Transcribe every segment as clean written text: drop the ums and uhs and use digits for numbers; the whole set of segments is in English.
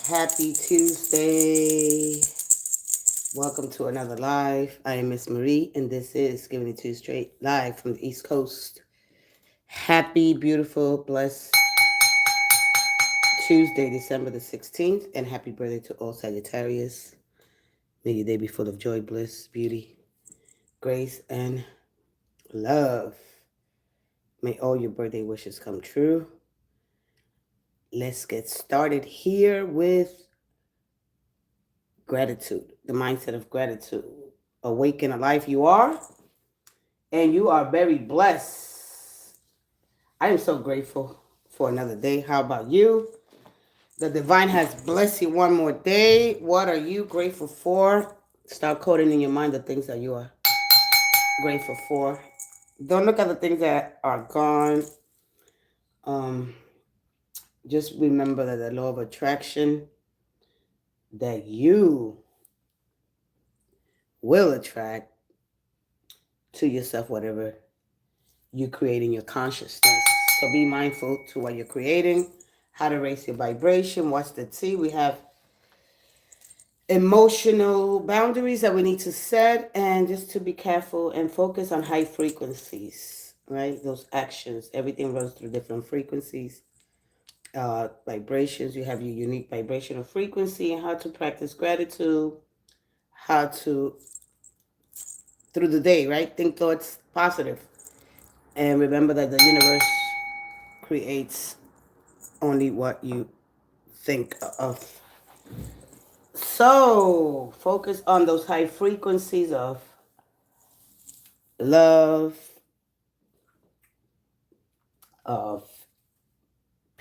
Happy Tuesday. Welcome to another live. I am Miss Marie, and this is Giving It to You Straight live from the East Coast. Happy, beautiful, blessed Tuesday, December the 16th, and happy birthday to all Sagittarius. May your day be full of joy, bliss, beauty, grace, and love. May all your birthday wishes come true. Let's get started here with gratitude, the mindset of gratitude. Awaken a life you are, and you are very blessed. I am so grateful for another day. How about you? The divine has blessed you one more day. What are you grateful for? Start coding in your mind the things that you are grateful for. Don't look at the things that are gone. Um, just remember that the law of attraction, that you will attract to yourself whatever you create in your consciousness. So be mindful to what you're creating, how to raise your vibration, what's the T. We have emotional boundaries that we need to set, and just to be careful and focus on high frequencies, right? Those actions, everything runs through different frequencies, vibrations. You have your unique vibrational frequency, and how to practice gratitude, how to, through the day, right? Think thoughts positive. And remember that the universe creates only what you think of. So focus on those high frequencies of love, of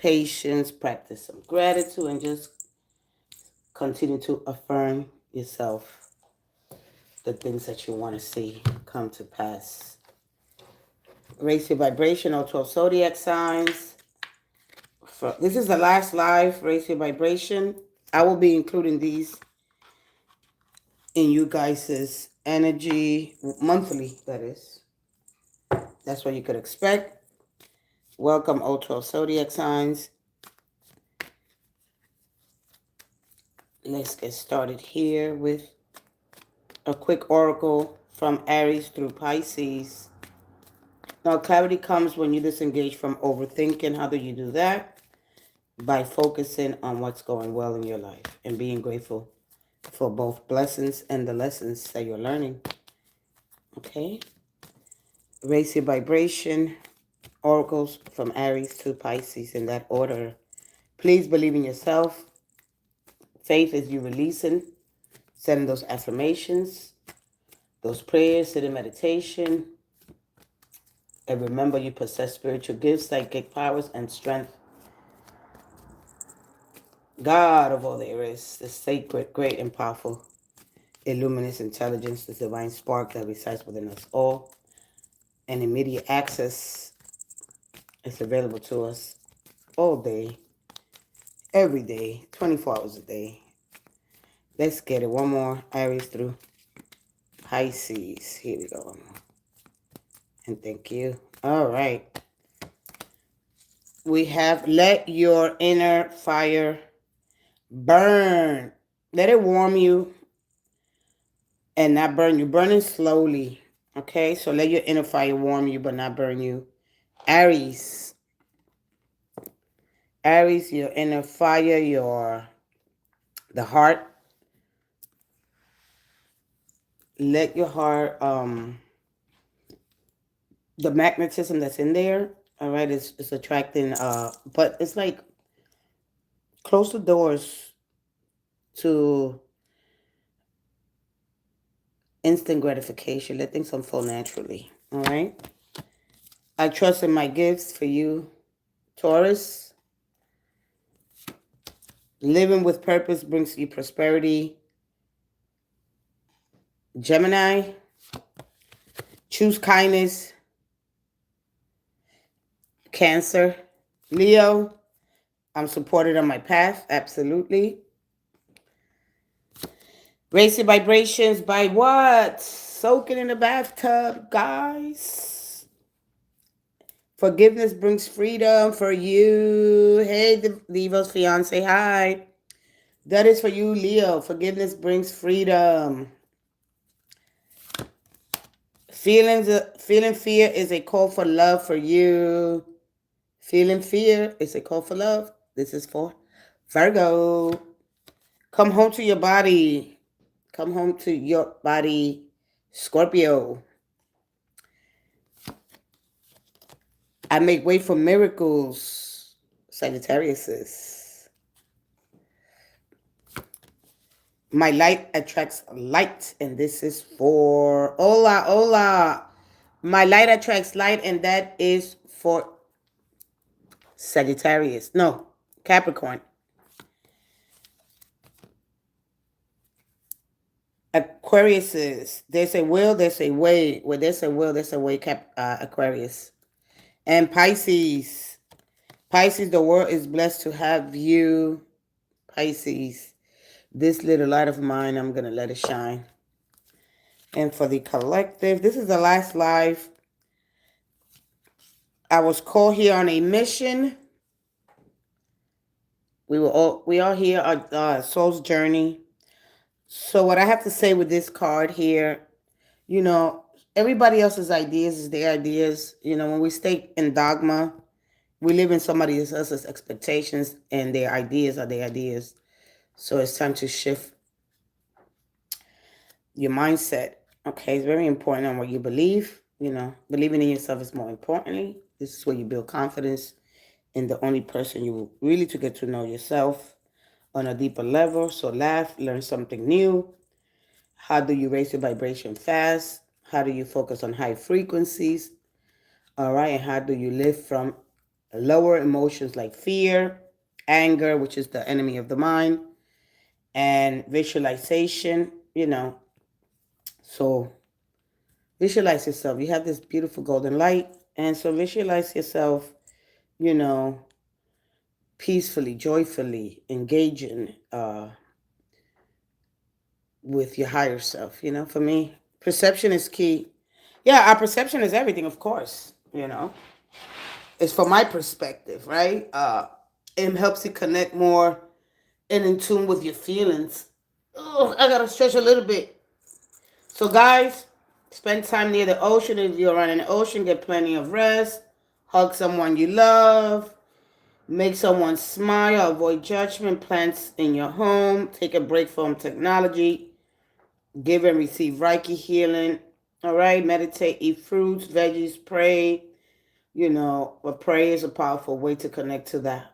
patience, practice some gratitude, and just continue to affirm yourself the things that you want to see come to pass. Raise your vibration, all 12 zodiac signs. This is the last live, raise your vibration. I will be including these in you guys' energy monthly, that is. That's what you could expect. Welcome, all 12 zodiac signs. Let's get started here with a quick oracle from Aries through Pisces. Now, clarity comes when you disengage from overthinking. How do you do that? By focusing on what's going well in your life and being grateful for both blessings and the lessons that you're learning. Okay? Raise your vibration. Oracles from Aries to Pisces in that order. Please believe in yourself. Faith is you releasing, setting those affirmations, those prayers, sitting meditation. And remember, you possess spiritual gifts, psychic powers, and strength. God of all there is, the sacred, great, and powerful, illuminous intelligence, the divine spark that resides within us all. And immediate access is available to us all day, every day, 24 hours a day. Let's get it. One more. Aries through Pisces. Here we go. And thank you. All right. We have let your inner fire burn. Let it warm you and not burn you. Burning slowly. Okay? So let your inner fire warm you but not burn you. Aries. Aries, your inner fire, the heart. Let your heart, the magnetism that's in there, all right, it's attracting, but it's like close the doors to instant gratification. Let things unfold naturally, all right? I trust in my gifts for you, Taurus. Living with purpose brings you prosperity. Gemini. Choose kindness. Cancer. Leo. I'm supported on my path, absolutely. Raise your vibrations by what? Soaking in the bathtub, guys. Forgiveness brings freedom for you. Hey, Levo's fiance, hi. That is for you, Leo. Forgiveness brings freedom. Feeling fear is a call for love for you. Feeling fear is a call for love. This is for Virgo. Come home to your body. Come home to your body, Scorpio. I make way for miracles, Sagittarius. My light attracts light, and this is for Hola, hola. My light attracts light, and that is for Sagittarius. No, Capricorn. Aquarius. There's a will, there's a way. Where there's a will, there's a way, Aquarius. And Pisces. Pisces, the world is blessed to have you. Pisces. This little light of mine, I'm going to let it shine. And for the collective, this is the last live. I was called here on a mission. We are here on soul's journey. So what I have to say with this card here, you know, everybody else's ideas is their ideas. You know, when we stay in dogma, we live in somebody else's expectations, and their ideas are their ideas. So it's time to shift your mindset. Okay, it's very important on what you believe. You know, believing in yourself is more importantly. This is where you build confidence in the only person you really to get to know yourself on a deeper level. So laugh, learn something new. How do you raise your vibration fast? How do you focus on high frequencies? All right, and how do you live from lower emotions like fear, anger, which is the enemy of the mind, and visualization, you know. So visualize yourself. You have this beautiful golden light, and so visualize yourself, you know, peacefully, joyfully engaging with your higher self. You know, for me, perception is key. Yeah, our perception is everything, of course, you know. It's from my perspective, right? It helps you connect more and in tune with your feelings. Oh, I gotta stretch a little bit. So guys, spend time near the ocean. If you're around the ocean, get plenty of rest. Hug someone you love. Make someone smile. Avoid judgment. Plants in your home. Take a break from technology. Give and receive Reiki healing. All right. Meditate. Eat fruits, veggies. Pray. You know, but prayer is a powerful way to connect to the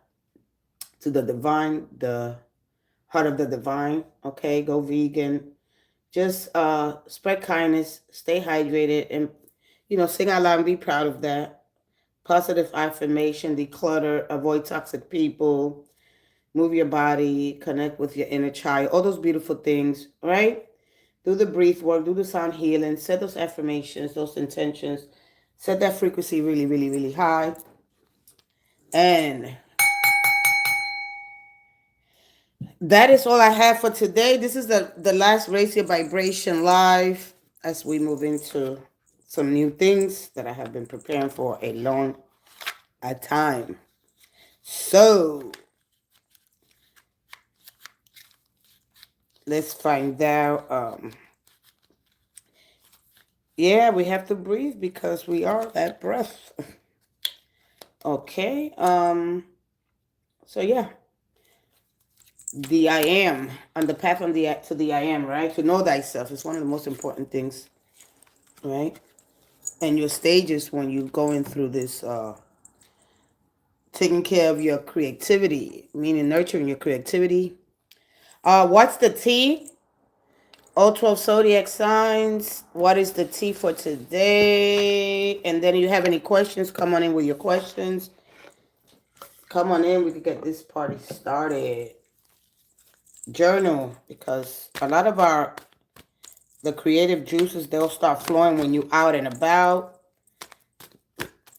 divine, the heart of the divine. Okay. Go vegan. Just spread kindness, stay hydrated, and, you know, sing out loud and be proud of that. Positive affirmation, declutter, avoid toxic people, move your body, connect with your inner child, all those beautiful things, right? Do the breath work, do the sound healing, set those affirmations, those intentions, set that frequency really, really, really high. And that is all I have for today. This is the last Raise Your Vibration live as we move into some new things that I have been preparing for a long time. So let's find out. Yeah, we have to breathe because we are that breath. Okay. So yeah. The I am, on the path to the I am, right? To know thyself is one of the most important things, right? And your stages when you're going through this, taking care of your creativity, meaning nurturing your creativity. What's the T? All 12 zodiac signs. What is the T for today? And then you have any questions, come on in with your questions. Come on in, we can get this party started. Journal, because a lot of the creative juices, they'll start flowing when you're out and about.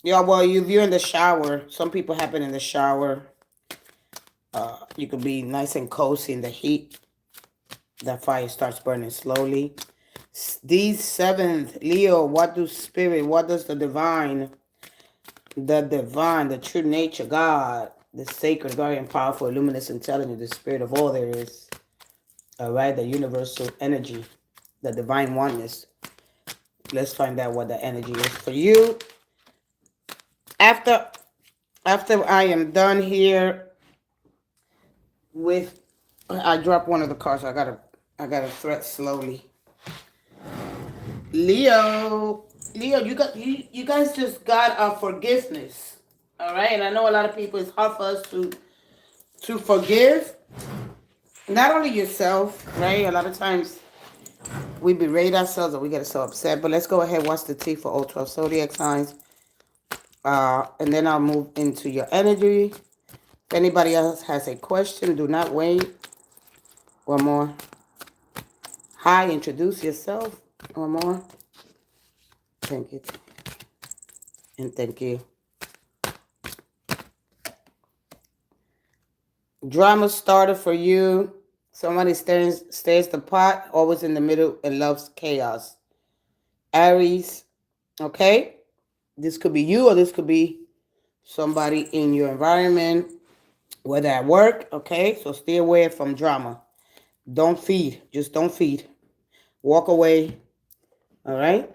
Yeah, well, if you're in the shower, some people have been in the shower. You could be nice and cozy in the heat. That fire starts burning slowly. These 7th, Leo, what does spirit, what does the divine, the true nature, God, the sacred, guardian, powerful, luminous, intelligent, the spirit of all there is. All right, the universal energy, the divine oneness. Let's find out what the energy is for you. After I am done here with, I dropped one of the cards. So I gotta thread slowly. Leo, you guys just got a forgiveness. All right, and I know a lot of people, it's hard for us to forgive. Not only yourself, right? A lot of times we berate ourselves or we get so upset. But let's go ahead. What's the T for all 12 zodiac signs? And then I'll move into your energy. If anybody else has a question, do not wait. One more. Hi, introduce yourself. One more. Thank you. And thank you. Drama starter for you. Somebody stares the pot, always in the middle, and loves chaos. Aries, okay? This could be you or this could be somebody in your environment, whether at work, okay? So stay away from drama. Don't feed. Just don't feed. Walk away, all right?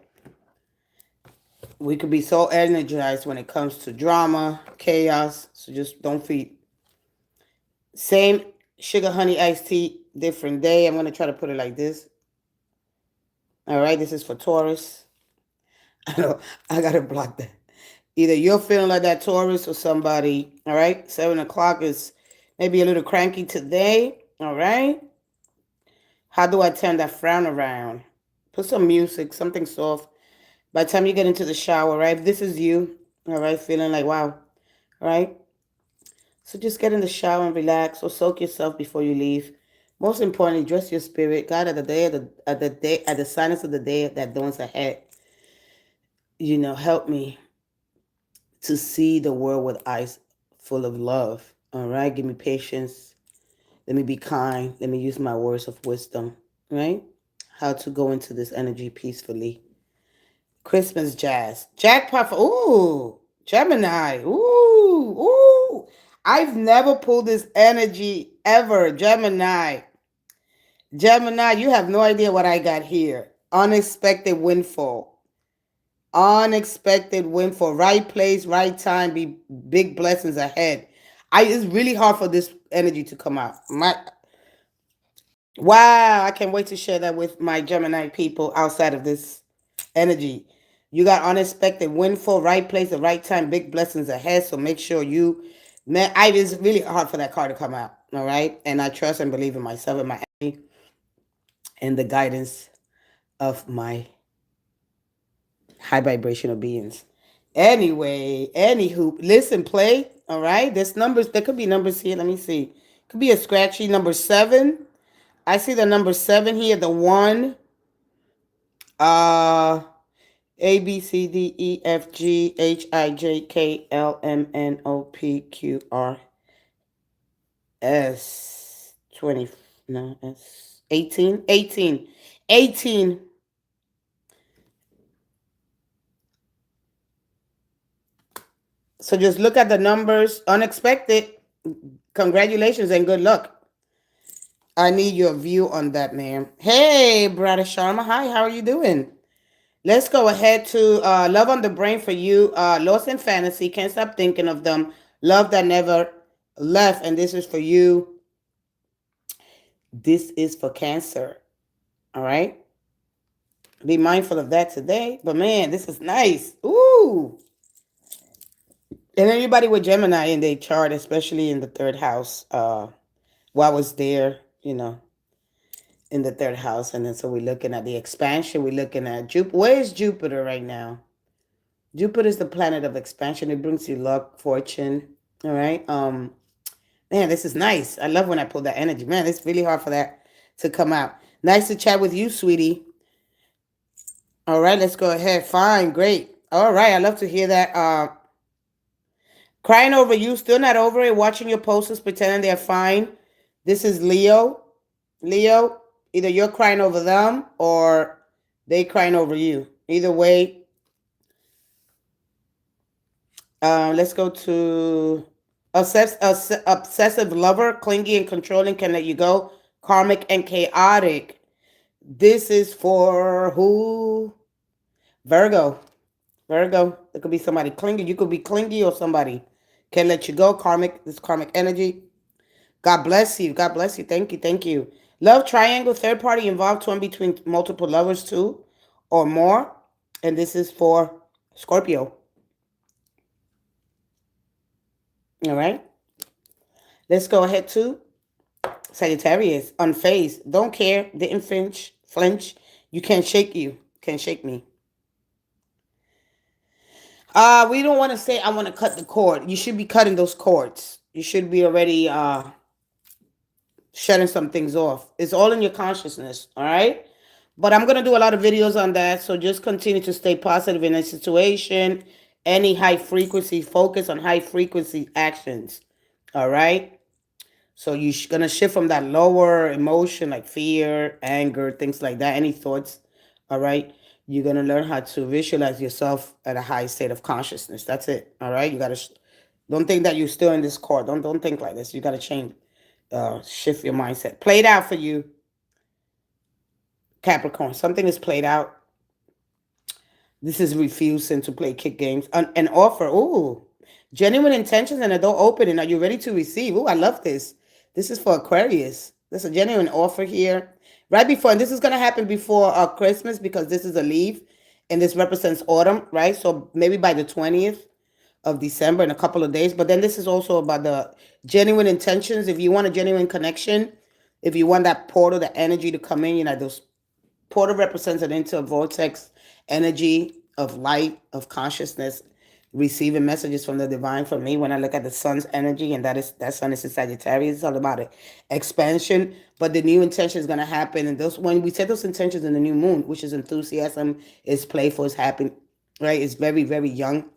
We could be so energized when it comes to drama, chaos, so just don't feed. Same sugar, honey, iced tea, different day. I'm going to try to put it like this. All right, this is for Taurus. I know, I got to block that. Either you're feeling like that, Taurus, or somebody, all right? 7 o'clock is maybe a little cranky today, all right? How do I turn that frown around? Put some music, something soft. By the time you get into the shower, right? If this is you, all right, feeling like, wow, all right? So just get in the shower and relax or soak yourself before you leave. Most importantly, dress your spirit. God, at the silence of the day that dawns ahead, help me to see the world with eyes full of love. All right, give me patience. Let me be kind. Let me use my words of wisdom. Right? How to go into this energy peacefully. Christmas jazz. Jackpot for, ooh, Gemini. Ooh. I've never pulled this energy ever. Gemini, you have no idea what I got here. Unexpected windfall. Unexpected windfall. Right place, right time. Be big blessings ahead. It's really hard for this energy to come out. Wow, I can't wait to share that with my Gemini people outside of this energy. You got unexpected windfall, right place, the right time, big blessings ahead. So make sure it's really hard for that card to come out. All right. And I trust and believe in myself and my energy and the guidance of my high vibrational beings. Anyway, anywho, listen, play. All right. There could be numbers here. Let me see. Could be a scratchy number 7. I see the number 7 here, the 1. A, B, C, D, E, F, G, H, I, J, K, L, M, N, O, P, Q, R, S, 20, no, S, 18. So just look at the numbers. Unexpected. Congratulations and good luck. I need your view on that, ma'am. Hey, brother Sharma. Hi, how are you doing? Let's go ahead to Love on the Brain for you. Lost in Fantasy. Can't stop thinking of them. Love that never left. And this is for you. This is for Cancer. All right? Be mindful of that today. But man, this is nice. Ooh. And anybody with Gemini in their chart, especially in the 3rd house, I was there, in the 3rd house. And then so we're looking at the expansion. We're looking at Jupiter. Where is Jupiter right now? Jupiter is the planet of expansion. It brings you luck, fortune. All right. Man, this is nice. I love when I pull that energy. Man, it's really hard for that to come out. Nice to chat with you, sweetie. All right, let's go ahead. Fine, great. All right, I love to hear that. Crying over you, still not over it. Watching your posters, pretending they're fine. This is Leo. Leo, either you're crying over them or they crying over you. Either way. Let's go to Obsessive lover, clingy and controlling, can let you go. Karmic and chaotic. This is for who? Virgo. Virgo. It could be somebody clingy. You could be clingy or somebody can let you go. Karmic. This karmic energy. God bless you. God bless you. Thank you. Thank you. Love triangle. Third party involved. Torn between multiple lovers, two or more. And this is for Scorpio. All right. Let's go ahead to Sagittarius. Unfazed. Don't care. Didn't flinch. Flinch. You can't shake you. Can't shake me. We don't want to say I want to cut the cord. You should be cutting those cords. You should be already shutting some things off. It's all in your consciousness, all right? But I'm going to do a lot of videos on that, so just continue to stay positive in a situation. Any high frequency, focus on high frequency actions, all right? So you're going to shift from that lower emotion like fear, anger, things like that, any thoughts, all right? You're going to learn how to visualize yourself at a high state of consciousness. That's it, all right? You got to, don't think that you're still in this core. Don't think like this. You got to change, shift your mindset. Played out for you, Capricorn. Something is played out. This is refusing to play kick games. An offer. Ooh. Genuine intentions and a door opening. Are you ready to receive? Ooh, I love this. This is for Aquarius. There's a genuine offer here. Right before, and this is going to happen before Christmas because this is a leave. And this represents autumn, right? So maybe by the 20th of December in a couple of days. But then this is also about the genuine intentions. If you want a genuine connection, if you want that portal, the energy to come in, those portal represents an into a vortex energy of light, of consciousness, receiving messages from the divine. For me, when I look at the sun's energy, and that sun is in Sagittarius, it's all about it, expansion. But the new intention is going to happen, and those, when we set those intentions in the new moon, which is enthusiasm, is playful, is happy, right? It's very, very young.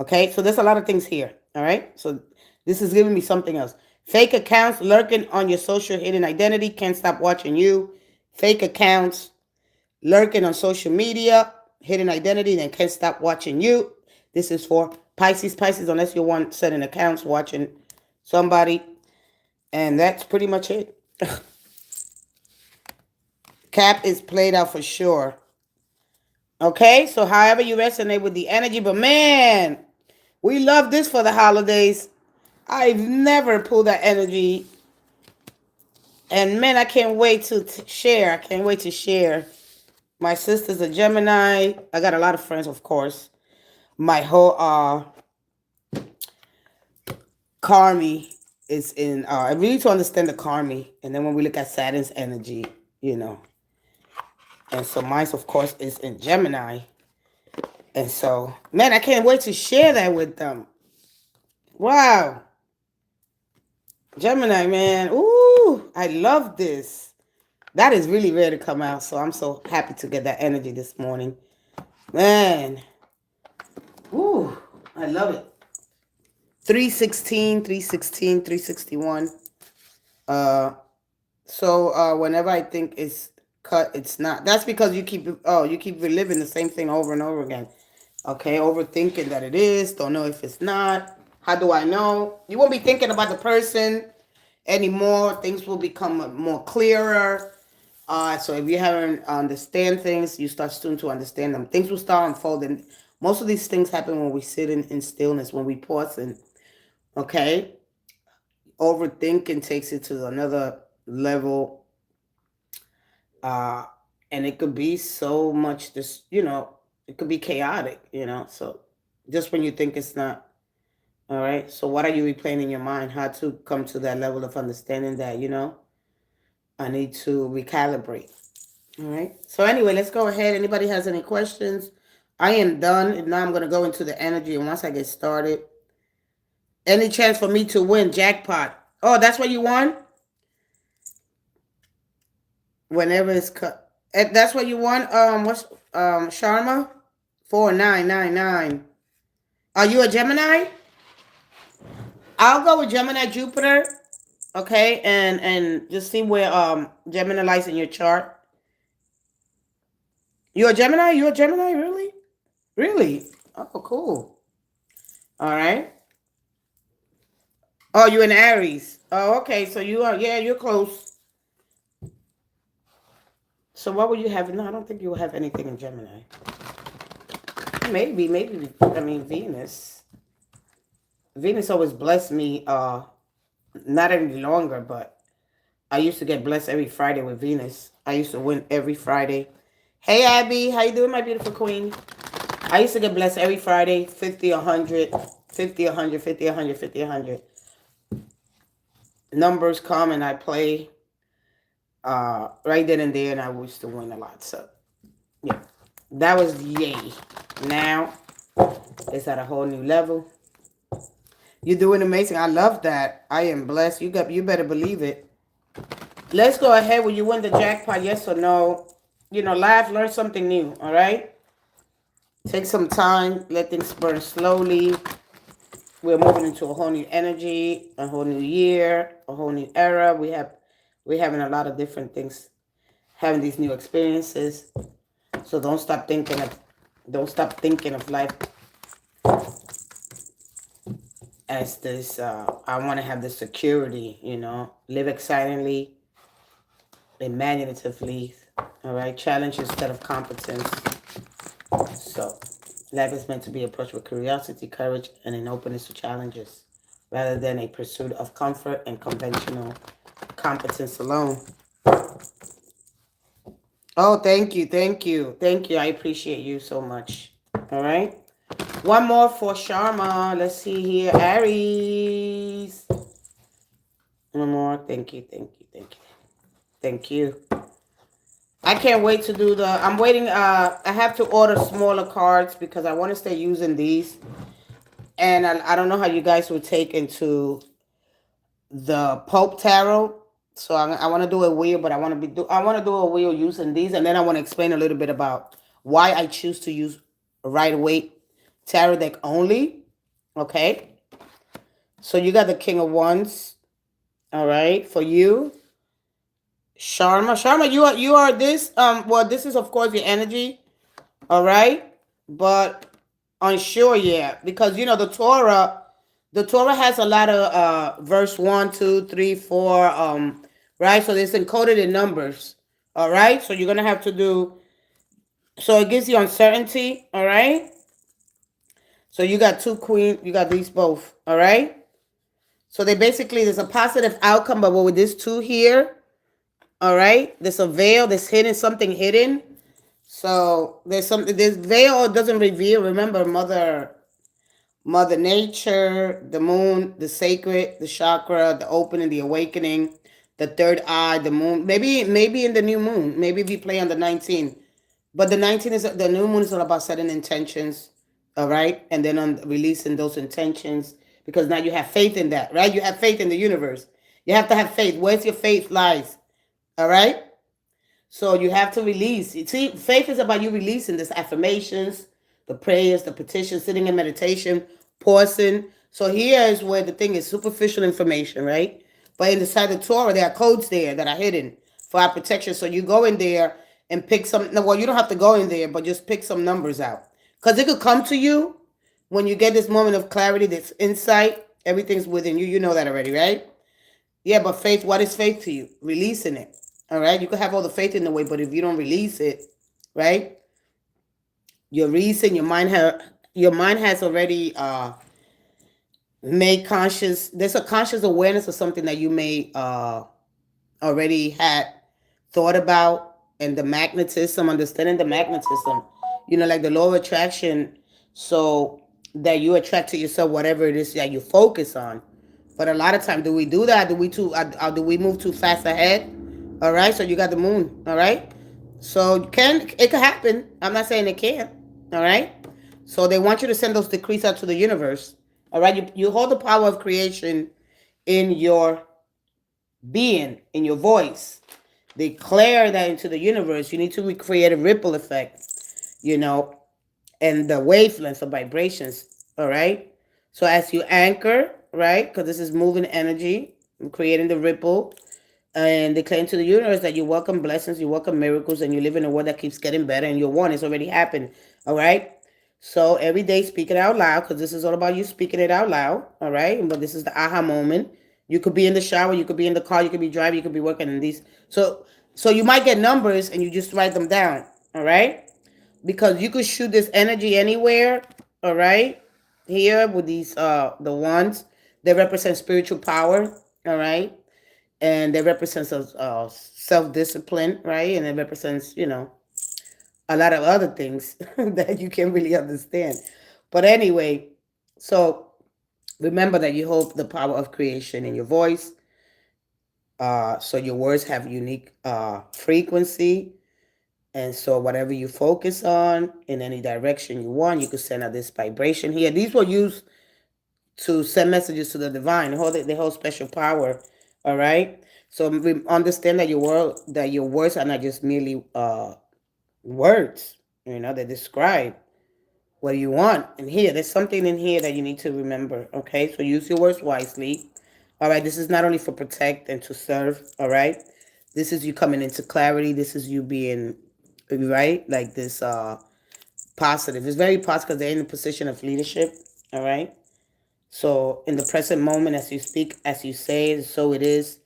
Okay, so there's a lot of things here. All right, so this is giving me something else. Fake accounts lurking on your social hidden identity, can't stop watching you. Fake accounts lurking on social media, hidden identity, and can't stop watching you. This is for Pisces. Pisces, unless you want setting accounts, watching somebody. And that's pretty much it. Cap is played out for sure. Okay, so however you resonate with the energy, but man, we love this for the holidays. I've never pulled that energy. And man, I can't wait to share. I can't wait to share. My sister's a Gemini. I got a lot of friends, of course. My whole karmi is in I really need to understand the karmi. And then when we look at Saturn's energy, and so mine, of course, is in Gemini. And so, man, I can't wait to share that with them. Wow. Gemini, man. Ooh, I love this. That is really rare to come out. So I'm so happy to get that energy this morning. Man. Ooh, I love it. 316, 316, 361. So whenever I think it's cut, it's not. That's because you keep reliving the same thing over and over again. Okay, overthinking that it is, don't know if it's not. How do I know? You won't be thinking about the person anymore. Things will become more clearer. So if you haven't understand things, you start soon to understand them. Things will start unfolding. Most of these things happen when we sit in stillness, when we pause and, okay? Overthinking takes it to another level. And it could be so much it could be chaotic, so just when you think it's not. All right, so what are you replaying in your mind? How to come to that level of understanding that, I need to recalibrate. All right, so anyway, let's go ahead. Anybody has any questions? I am done, and now I'm going to go into the energy, and once I get started, any chance for me to win jackpot? Oh, that's what you want? Whenever it's cut. That's what you want? What's Sharma? 4999. Are you a Gemini? I'll go with Gemini Jupiter. Okay, and just see where Gemini lies in your chart. You're a Gemini? You're a Gemini, really? Really? Oh, cool. All right. Oh, you're in Aries. Oh, okay. So you are, yeah, you're close. So what will you have? No, I don't think you will have anything in Gemini. Maybe. I mean, Venus. Venus always blessed me. Not any longer, but I used to get blessed every Friday with Venus. I used to win every Friday. Hey, Abby, how you doing, my beautiful queen? I used to get blessed every Friday, 50, 100, 50, 100, 50, 100, 50, 100. Numbers come and I play right then and there, and I used to win a lot. So, yeah, that was yay. Now, it's at a whole new level. You're doing amazing. I love that. I am blessed. You better believe it. Let's go ahead. Will you win the jackpot? Yes or no? You know, laugh, learn something new. All right. Take some time. Let things burn slowly. We're moving into a whole new energy, a whole new year, a whole new era. We're having a lot of different things, having these new experiences. So don't stop thinking of life as this. I want to have this security. You know, live excitingly, imaginatively. All right, challenge instead of competence. So, life is meant to be approached with curiosity, courage, and an openness to challenges, rather than a pursuit of comfort and conventional competence alone. Oh, thank you, thank you, thank you. I appreciate you so much. All right. One more for Sharma. Let's see here. Aries. One more. Thank you, thank you, thank you. Thank you. I can't wait to do I'm waiting. I have to order smaller cards because I want to stay using these. And I don't know how you guys would take into the Pope Tarot. So I want to do a wheel, but I want to do a wheel using these, and then I want to explain a little bit about why I choose to use Rider Waite Tarot deck only. Okay. So you got the King of Wands. All right, for you, Sharma. Sharma, you are this. Well, this is of course your energy. All right, but unsure yet because you know the Torah. The Torah has a lot of verse 1, 2, 3, 4, right? So it's encoded in numbers. All right. So you're gonna have to do. So it gives you uncertainty. All right. So you got two queen. You got these both. All right. So they basically there's a positive outcome, but with this two here, all right, there's a veil, there's hidden something hidden. So there's something. This veil doesn't reveal. Remember, Mother Nature, the moon, the sacred, the chakra, the opening, the awakening, the third eye, the moon. Maybe in the new moon. Maybe if you play on the 19th. But the 19th is the new moon is all about setting intentions, all right? And then on releasing those intentions because now you have faith in that, right? You have faith in the universe. You have to have faith. Where's your faith lies? All right? So you have to release. You see, faith is about you releasing these affirmations, the prayers, the petitions, sitting in meditation, pausing. So here is where the thing is superficial information, right? But inside the Torah, there are codes there that are hidden for our protection. So you go in there and pick some. No, well, you don't have to go in there, but just pick some numbers out. Because it could come to you when you get this moment of clarity, this insight. Everything's within you. You know that already, right? Yeah, but faith, what is faith to you? Releasing it. All right. You could have all the faith in the way, but if you don't release it, right? Your reason, your mind has already made conscious. There's a conscious awareness of something that you may already had thought about, and the magnetism, understanding the magnetism. You know, like the law of attraction, so that you attract to yourself whatever it is that you focus on. But a lot of times, do we do that? Do we move too fast ahead? All right. So you got the moon. All right. So it could happen. I'm not saying it can't. All right. So they want you to send those decrees out to the universe. All right. You hold the power of creation in your being, in your voice. Declare that into the universe. You need to recreate a ripple effect, you know, and the wavelengths of vibrations. All right. So as you anchor, right, because this is moving energy, creating the ripple, and declaring to the universe that you welcome blessings, you welcome miracles, and you live in a world that keeps getting better, and your one has already happened. All right. So every day, speak it out loud, because this is all about you speaking it out loud. All right. But this is the aha moment. You could be in the shower, you could be in the car, you could be driving, you could be working in these. So you might get numbers and you just write them down. All right. Because you could shoot this energy anywhere. All right. Here with these the ones, they represent spiritual power. All right. And they represent self-discipline, right? And it represents, a lot of other things that you can really understand. But anyway, so remember that you hold the power of creation in your voice. So your words have unique frequency. And so whatever you focus on in any direction you want, you could send out this vibration here. These were used to send messages to the divine. They hold special power. All right. So understand that your words are not just merely words. They describe what you want. And here, there's something in here that you need to remember. Okay. So use your words wisely. All right. This is not only for protect and to serve. All right. This is you coming into clarity. This is you being right, like this positive. It's very positive because they're in a position of leadership. All right. So in the present moment, as you speak, as you say, so it is.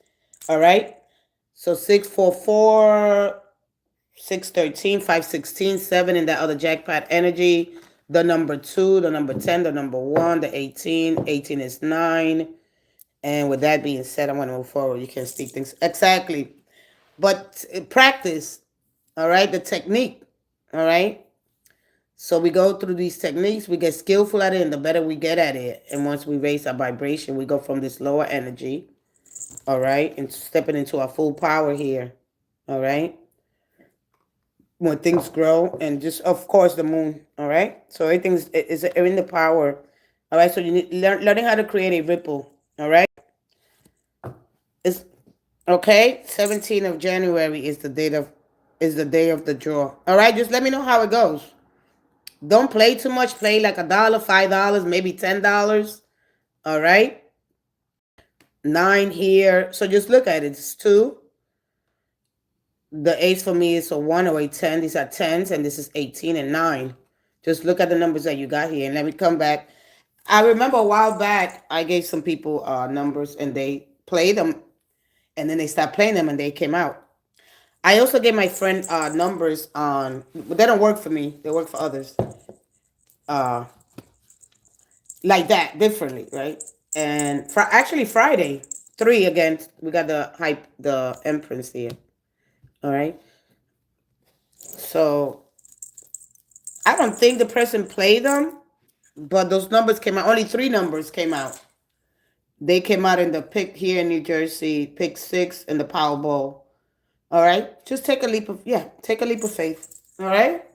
All right. So 644, 613, 516, 7 in that other jackpot energy. The number 2, the number 10, the number 1, the 18. 18 is 9. And with that being said, I want to move forward. You can speak things exactly. But practice, all right, the technique, all right. So we go through these techniques, we get skillful at it, and the better we get at it. And once we raise our vibration, we go from this lower energy, all right, and stepping into our full power here, all right. When things grow, and just, of course, the moon, all right. So everything is in the power, all right. So you need learning how to create a ripple, all right. It's okay. 17th of January is the day of the draw, all right. Just let me know how it goes. Don't play too much. Play like $1, $5, maybe $10. All right. 9 here. So just look at it. It's 2. The 8 for me is a 1 or a 10. These are 10s, and this is 18 and 9. Just look at the numbers that you got here, and let me come back. I remember a while back, I gave some people numbers, and they played them, and then they stopped playing them, and they came out. I also gave my friend numbers but they don't work for me. They work for others. Like that, differently, right? And actually Friday, 3 again, we got the Empress here. All right. So I don't think the person played them, but those numbers came out. Only 3 numbers came out. They came out in the pick here in New Jersey, pick 6 in the Powerball. All right. Just take a leap of faith. All right.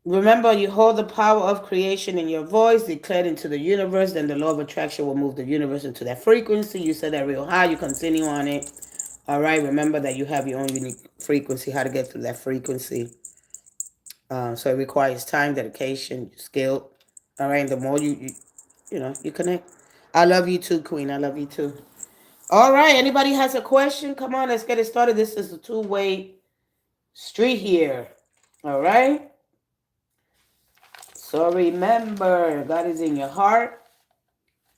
Remember, you hold the power of creation in your voice, declared into the universe, then the law of attraction will move the universe into that frequency. You set that real high, you continue on it. All right, remember that you have your own unique frequency, how to get through that frequency. So it requires time, dedication, skill. All right, and the more you connect. I love you too, Queen. I love you too. All right, anybody has a question? Come on, let's get it started. This is a two-way street here. All right. So remember, God is in your heart.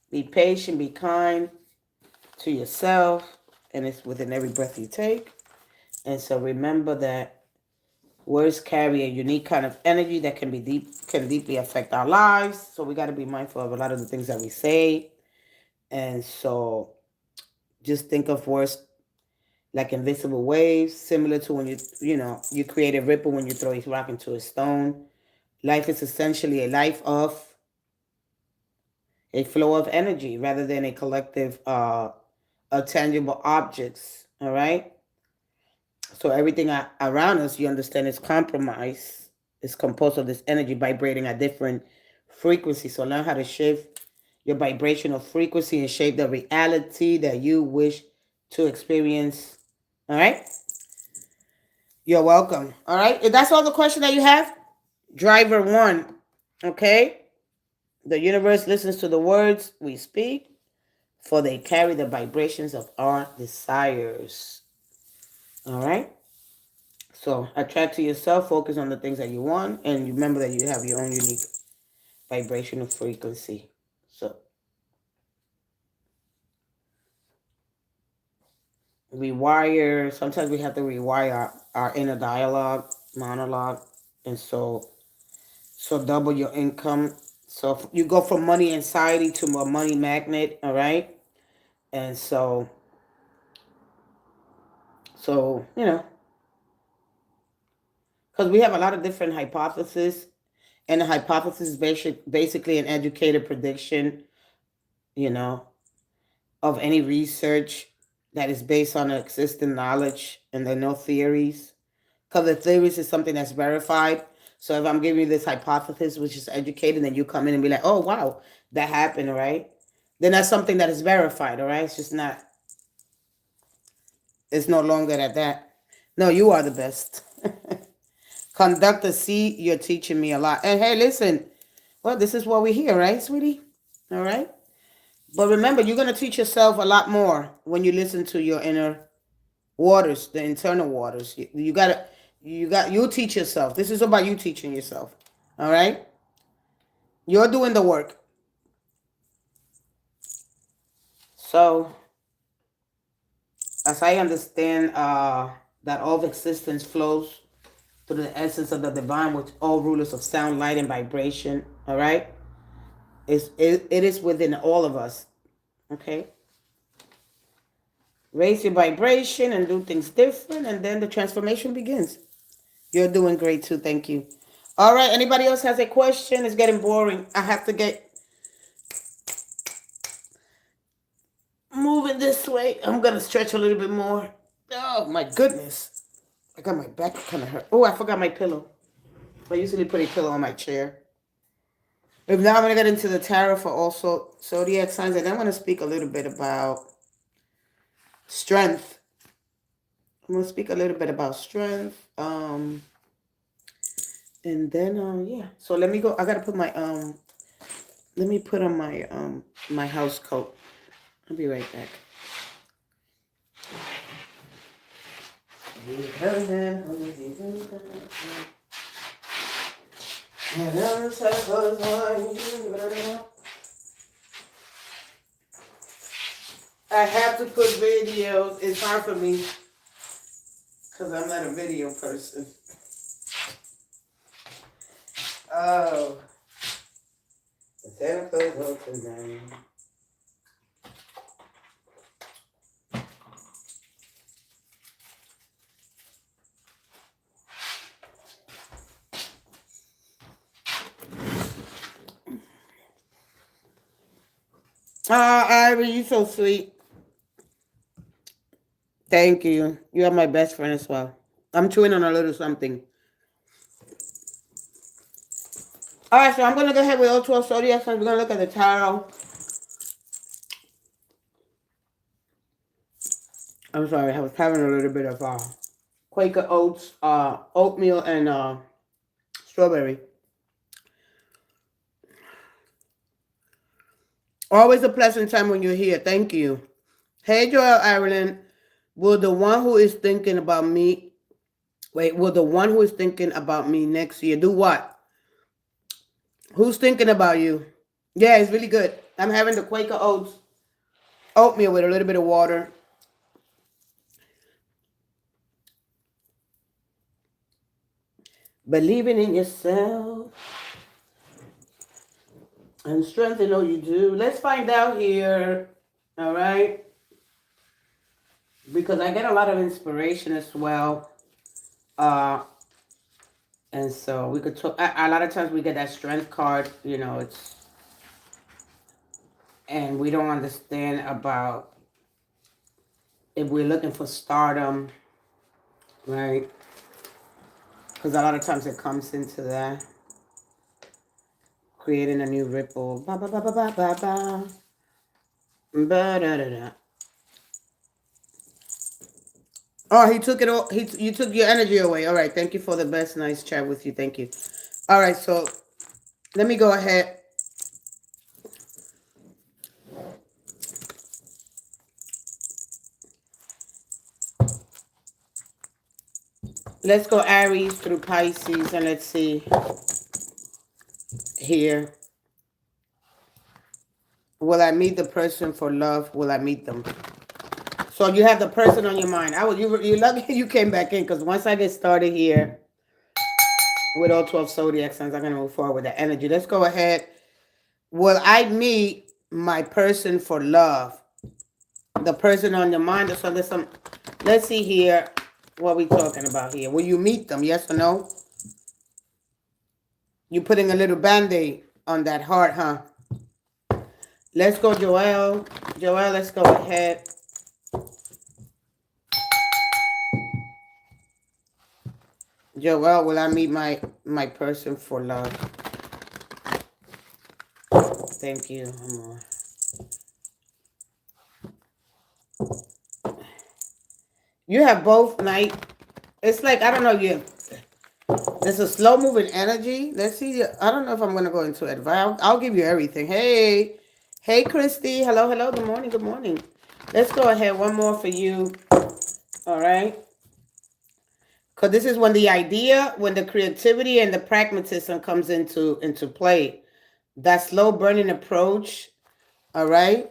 Be patient, be kind to yourself, and it's within every breath you take. And so remember that words carry a unique kind of energy that can deeply affect our lives. So we got to be mindful of a lot of the things that we say. And so just think of words like invisible waves, similar to when you create a ripple when you throw a rock into a stone. Life is essentially a life of a flow of energy rather than a collective tangible objects. All right. So everything around us, you understand, is compromise. It's composed of this energy vibrating at different frequencies. So learn how to shift your vibrational frequency and shape the reality that you wish to experience. All right. You're welcome. All right. If that's all the question that you have, driver 1. Okay. The universe listens to the words we speak, for they carry the vibrations of our desires. All right. So attract to yourself, focus on the things that you want, and remember that you have your own unique vibrational frequency. So sometimes we have to rewire our inner dialogue, monologue, and so double your income. So if you go from money anxiety to a money magnet, all right? And so you know, because we have a lot of different hypotheses, and the hypothesis is basically an educated prediction, you know, of any research that is based on existing knowledge, and there are no theories. Because the theories is something that's verified. So if I'm giving you this hypothesis, which is educated, then you come in and be like, oh, wow, that happened, all right? Then that's something that is verified, all right? It's just not, it's no longer at that. No, you are the best. Conductor C, you're teaching me a lot. And hey, listen, well, this is what we hear, right, sweetie? All right? But remember, you're going to teach yourself a lot more when you listen to your inner waters, the internal waters. You teach yourself. This is about you teaching yourself. All right? You're doing the work. So, as I understand that all of existence flows through the essence of the divine, with all rulers of sound, light, and vibration. All right? It is within all of us. Okay? Raise your vibration and do things different, and then the transformation begins. You're doing great too. Thank you. All right. Anybody else has a question? It's getting boring. I have to get moving this way. I'm going to stretch a little bit more. Oh, my goodness. I got my back kind of hurt. Oh, I forgot my pillow. I usually put a pillow on my chair. But now I'm going to get into the tarot for also zodiac signs. And I'm going to speak a little bit about strength. I'm going to speak a little bit about strength. And then, yeah. So let me go. I got to put my, let me put on my house coat. I'll be right back. I have to put videos. It's hard for me because I'm not a video person. Oh. Santa Claus was tonight. Ivy, you so sweet. Thank you. You are my best friend as well. I'm chewing on a little something. All right, so I'm going to go ahead with all 12 zodiac signs. We're going to look at the tarot. I'm sorry, I was having a little bit of Quaker oats, oatmeal, and strawberry. Always a pleasant time when you're here. Thank you. Hey, Joel Ireland. Will the one who is thinking about me, will the one who is thinking about me next year do what? Who's thinking about you? Yeah, it's really good. I'm having the Quaker oats, oatmeal with a little bit of water. Believing in yourself and strength in all you do. Let's find out here. All right. Because I get a lot of inspiration as well. And so we could talk. A lot of times we get that strength card, you know, and we don't understand about if we're looking for stardom, right? Because a lot of times it comes into that. Creating a new ripple. Ba ba ba ba ba ba ba. Ba da da da. Oh, he took it all. You took your energy away. All right. Thank you for the best. Nice chat with you. Thank you. All right. So let me go ahead. Let's go Aries through Pisces, and let's see here. Will I meet the person for love? Will I meet them? So you have the person on your mind. You lucky you came back in, because once I get started here with all 12 zodiac signs, I'm gonna move forward with the energy. Let's go ahead. Will I meet my person for love? The person on your mind. So let's see here what we talking about here. Will you meet them? Yes or no? You putting a little band-aid on that heart, huh? Let's go, Joelle. Joelle, let's go ahead. Joelle, will I meet my person for love? Thank you, amor. You have both night. It's like, I don't know, there's a slow moving energy. Let's see. I don't know if I'm going to go into it. I'll give you everything. Hey, Christy. Hello, hello. Good morning, good morning. Let's go ahead. One more for you. All right. Because this is when the idea, when the creativity and the pragmatism comes into play. That slow burning approach. All right.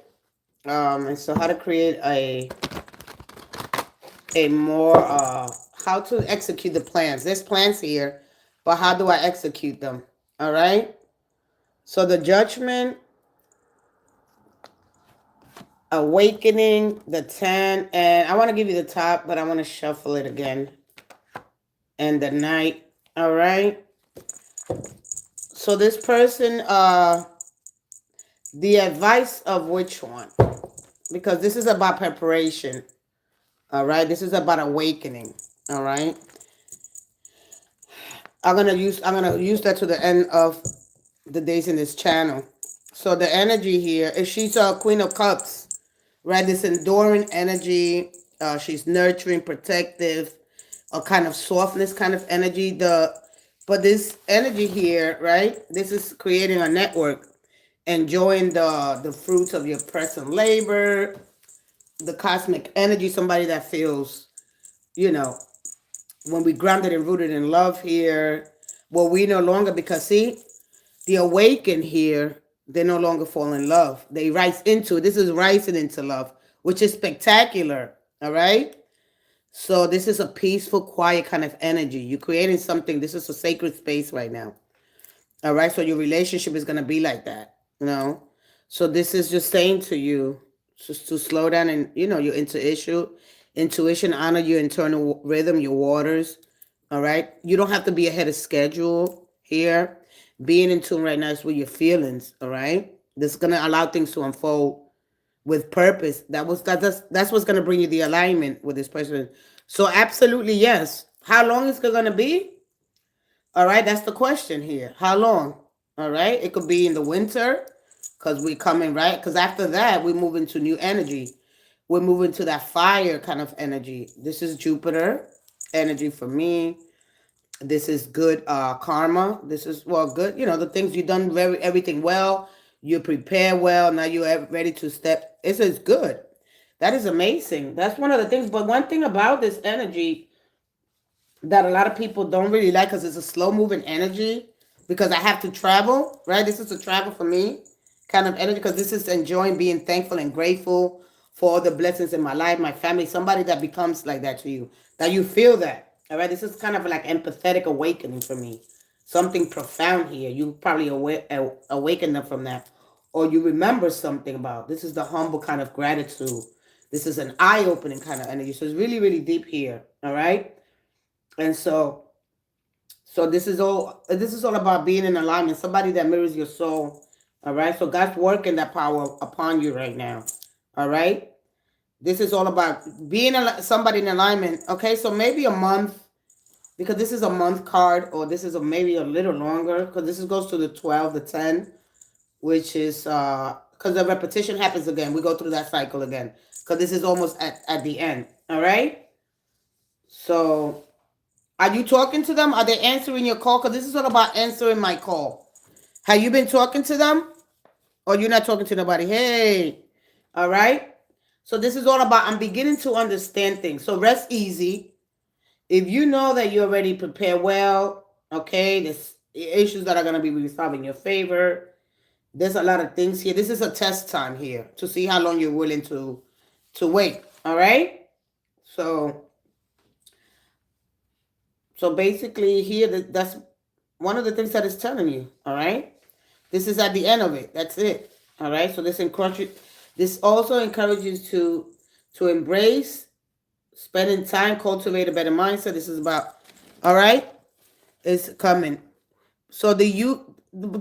And so how to create a more how to execute the plans. There's plans here, but how do I execute them? All right. So the Judgment, Awakening, the 10, and I want to give you the top, but I want to shuffle it again. And the Knight. All right. So this person, the advice of which one? Because this is about preparation. All right. This is about awakening. All right. I'm gonna use that to the end of the days in this channel. So the energy here is she's a Queen of Cups, right? This enduring energy. She's nurturing, protective, a kind of softness kind of energy. But this energy here, right? This is creating a network, enjoying the fruits of your present labor, the cosmic energy. Somebody that feels, when we grounded and rooted in love here, well, we no longer, because see, the awakened here, they no longer fall in love. They rise into it. This is rising into love, which is spectacular. All right. So this is a peaceful, quiet kind of energy. You're creating something. This is a sacred space right now. All right. So your relationship is going to be like that, So this is just saying to you, just to slow down and, your intuition, honor your internal rhythm, your waters. All right. You don't have to be ahead of schedule here. Being in tune right now is with your feelings. All right. This is going to allow things to unfold with purpose. That's what's going to bring you the alignment with this person. So absolutely, yes. How long is it going to be? All right. That's the question here. How long? All right. It could be in the winter, because we coming, right? Because after that, we move into new energy. We're moving to that fire kind of energy. This is Jupiter energy for me. This is good karma. This is, well, good. The things you've done, everything well. You prepare well. Now you're ready to step. This is good. That is amazing. That's one of the things. But one thing about this energy that a lot of people don't really like, because it's a slow moving energy, because I have to travel, right? This is a travel for me kind of energy, because this is enjoying being thankful and grateful for all the blessings in my life, my family, somebody that becomes like that to you, that you feel that. All right. This is kind of like empathetic awakening for me. Something profound here. You probably awaken them from that. Or you remember something about. This is the humble kind of gratitude. This is an eye-opening kind of energy. So it's really, really deep here. All right. And so this is all about being in alignment. Somebody that mirrors your soul. All right. So God's working that power upon you right now. All right. This is all about being somebody in alignment. Okay. So maybe a month, because this is a month card, or this is maybe a little longer, because this goes to the 12, the 10, which is because the repetition happens again. We go through that cycle again, because this is almost at the end. All right. So are you talking to them? Are they answering your call? Because this is all about answering my call. Have you been talking to them? Or you're not talking to nobody? Hey. All right. So this is all about, I'm beginning to understand things. So rest easy. If you know that you already prepare well, okay, there's issues that are going to be resolved in your favor. There's a lot of things here. This is a test time here to see how long you're willing to wait. All right. So basically here, that's one of the things that it's telling you. All right. This is at the end of it. That's it. All right. So this also encourages to embrace spending time, cultivate a better mindset. This is about, all right, it's coming. So the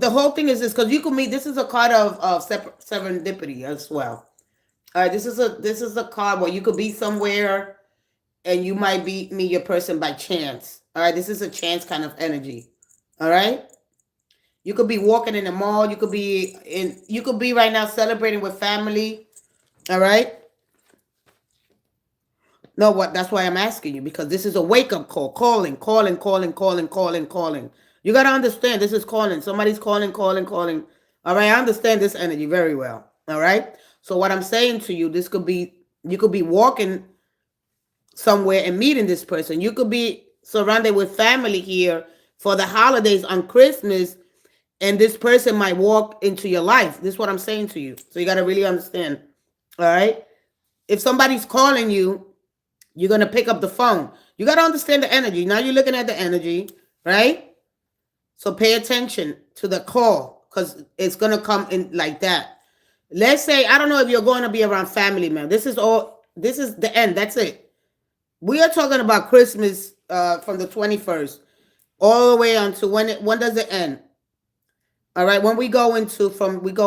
whole thing is this, because you can meet. This is a card of serendipity as well. All right, this is a card where you could be somewhere and you might meet your person by chance. All right, this is a chance kind of energy. All right, you could be walking in the mall. You could be right now celebrating with family. All right. No, what? That's why I'm asking you, because this is a wake up call. Calling. You gotta understand, this is calling. Somebody's calling. All right, I understand this energy very well. All right. So what I'm saying to you, you could be walking somewhere and meeting this person. You could be surrounded with family here for the holidays on Christmas, and this person might walk into your life. This is what I'm saying to you. So you gotta really understand. All right. If somebody's calling you, you're going to pick up the phone. You got to understand the energy. Now you're looking at the energy, right? So pay attention to the call, because it's going to come in like that. Let's say, I don't know if you're going to be around family, man. This is the end. That's it. We are talking about Christmas from the 21st all the way on to when does it end? All right. When we go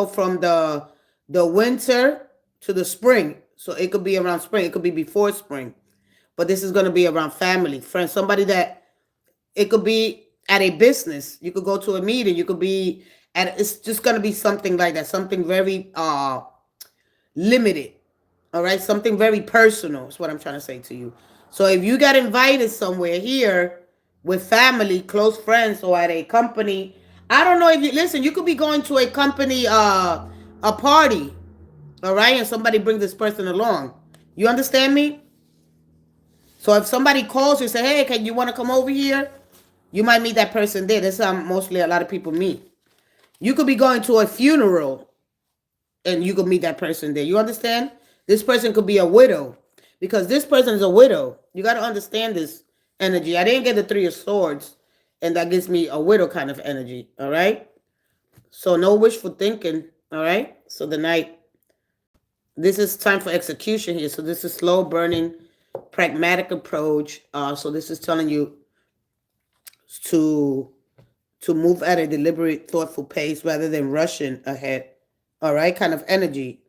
from the winter to the spring. So it could be around spring. It could be before spring. But this is going to be around family, friends, somebody that it could be at a business. You could go to a meeting. You could be it's just going to be something like that. Something very limited. All right. Something very personal is what I'm trying to say to you. So if you got invited somewhere here with family, close friends, or at a company, I don't know if you could be going to a company, a party. All right. And somebody brings this person along. You understand me? So if somebody calls you and say, hey, can you want to come over here? You might meet that person there. That's how mostly a lot of people meet. You could be going to a funeral and you could meet that person there. You understand? This person could be a widow, because this person is a widow. You got to understand this energy. I didn't get the 3 of Swords, and that gives me a widow kind of energy. All right? So no wishful thinking. All right? So the Knight. This is time for execution here. So this is slow burning, pragmatic approach. So this is telling you to move at a deliberate, thoughtful pace rather than rushing ahead. All right, kind of energy.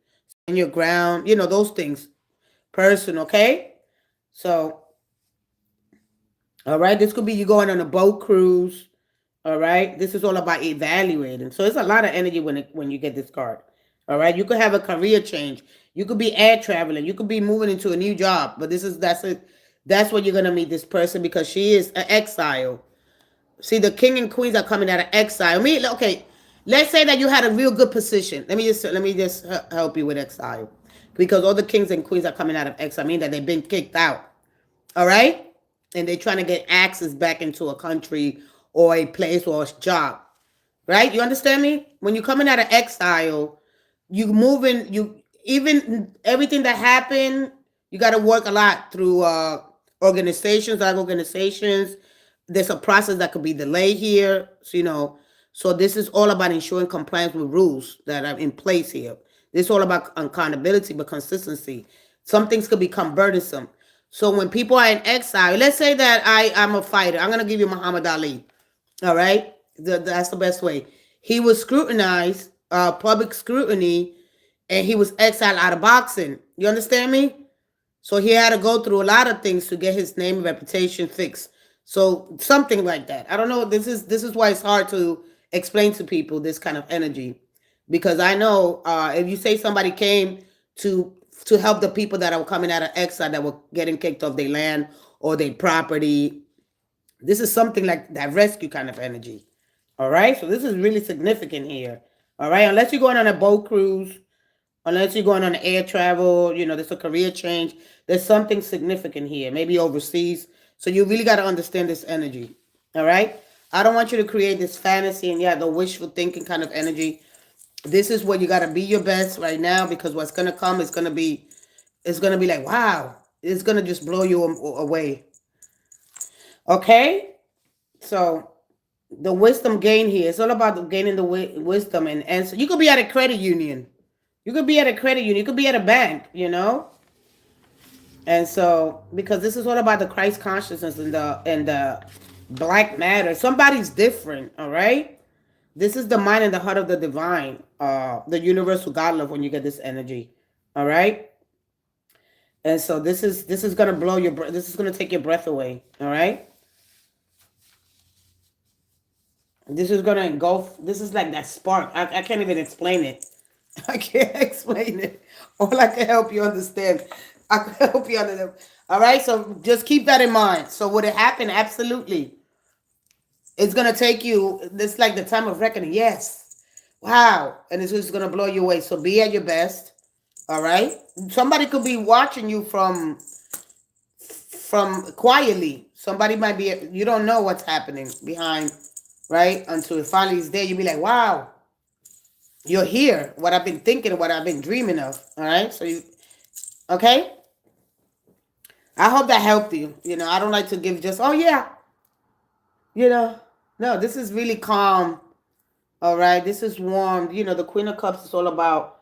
In your ground, those things. Person, okay? So, all right, this could be you going on a boat cruise. All right, this is all about evaluating. So it's a lot of energy when you get this card. All right, you could have a career change. You could be air traveling. You could be moving into a new job. But that's it. That's what you're gonna meet this person, because she is an exile. See, the king and queens are coming out of exile. Okay, let's say that you had a real good position. Let me just help you with exile, because all the kings and queens are coming out of exile. I mean that they've been kicked out. All right, and they're trying to get access back into a country or a place or a job. Right? You understand me? When you're coming out of exile, you moving, even everything that happened, you got to work a lot through organizations. There's a process that could be delayed here. So, so this is all about ensuring compliance with rules that are in place here. This is all about accountability, but consistency. Some things could become burdensome. So when people are in exile, let's say that I'm a fighter. I'm going to give you Muhammad Ali. All right? That's the best way. He was scrutinized, public scrutiny, and he was exiled out of boxing. You understand me? So he had to go through a lot of things to get his name and reputation fixed. So something like that. I don't know. This is why it's hard to explain to people this kind of energy, because I know if you say somebody came to help the people that are coming out of exile, that were getting kicked off their land or their property, this is something like that rescue kind of energy. All right. So this is really significant here. All right. Unless you're going on a boat cruise, unless you're going on air travel, there's a career change. There's something significant here. Maybe overseas. So you really got to understand this energy. All right. I don't want you to create this fantasy and the wishful thinking kind of energy. This is where you got to be your best right now, because what's going to come is going to be, it's going to be like, wow, it's going to just blow you away. Okay. So the wisdom gain here, it's all about gaining the wisdom and answer. You could be at a credit union. You could be at a credit union. You could be at a bank, And so, because this is all about the Christ consciousness and the black matter. Somebody's different, all right? This is the mind and the heart of the divine, the universal God love when you get this energy, all right? And so this is gonna blow your breath. This is gonna take your breath away, all right? This is gonna engulf. This is like that spark. I can't even explain it. I can't explain it. All I can help you understand. I can help you understand. All right. So just keep that in mind. So would it happen? Absolutely. It's gonna take you. This like the time of reckoning. Yes. Wow. And it's just gonna blow you away. So be at your best. All right. Somebody could be watching you from quietly. Somebody might be. You don't know what's happening behind. Right. Until it finally is there, you'll be like, wow. You're here. What I've been thinking, what I've been dreaming of. All right. So okay. I hope that helped you. I don't like to give just, oh yeah. No, this is really calm. All right. This is warm. The Queen of Cups is all about,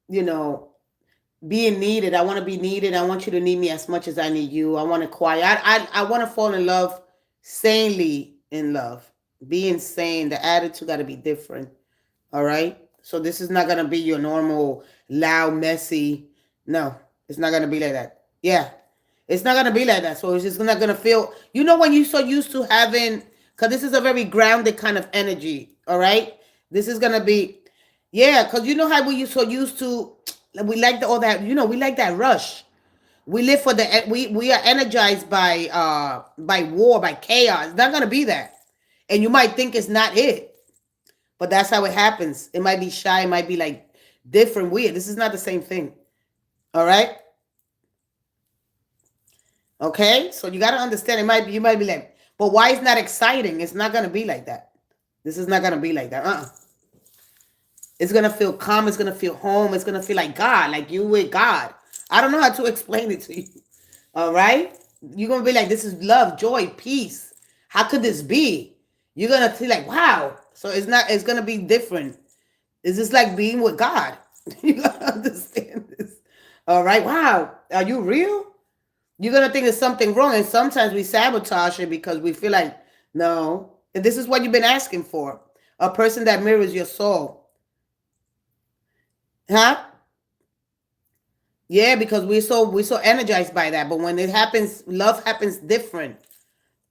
being needed. I want to be needed. I want you to need me as much as I need you. I want to quiet. I want to fall in love, sanely in love. Being sane. The attitude got to be different. All right. So this is not going to be your normal, loud, messy. No, it's not going to be like that. Yeah. It's not going to be like that. So it's just not going to feel, when you're so used to having, because this is a very grounded kind of energy. All right. This is going to be, because how you're so used to, we like all that, we like that rush. We live for we are energized by war, by chaos. It's not going to be that. And you might think it's not it. But that's how it happens. It might be shy. It might be like different, weird. This is not the same thing. All right. Okay. So you got to understand. You might be like, but why is not exciting? It's not going to be like that. This is not going to be like that. It's going to feel calm. It's going to feel home. It's going to feel like God, like you with God. I don't know how to explain it to you. All right. You're going to be like, this is love, joy, peace. How could this be? You're going to feel like, wow. So it's going to be different. It's just like being with God. You got to understand this. All right. Wow. Are you real? You're going to think there's something wrong. And sometimes we sabotage it because we feel like, no. And this is what you've been asking for. A person that mirrors your soul. Huh? Yeah, because we're so energized by that. But when it happens, love happens different.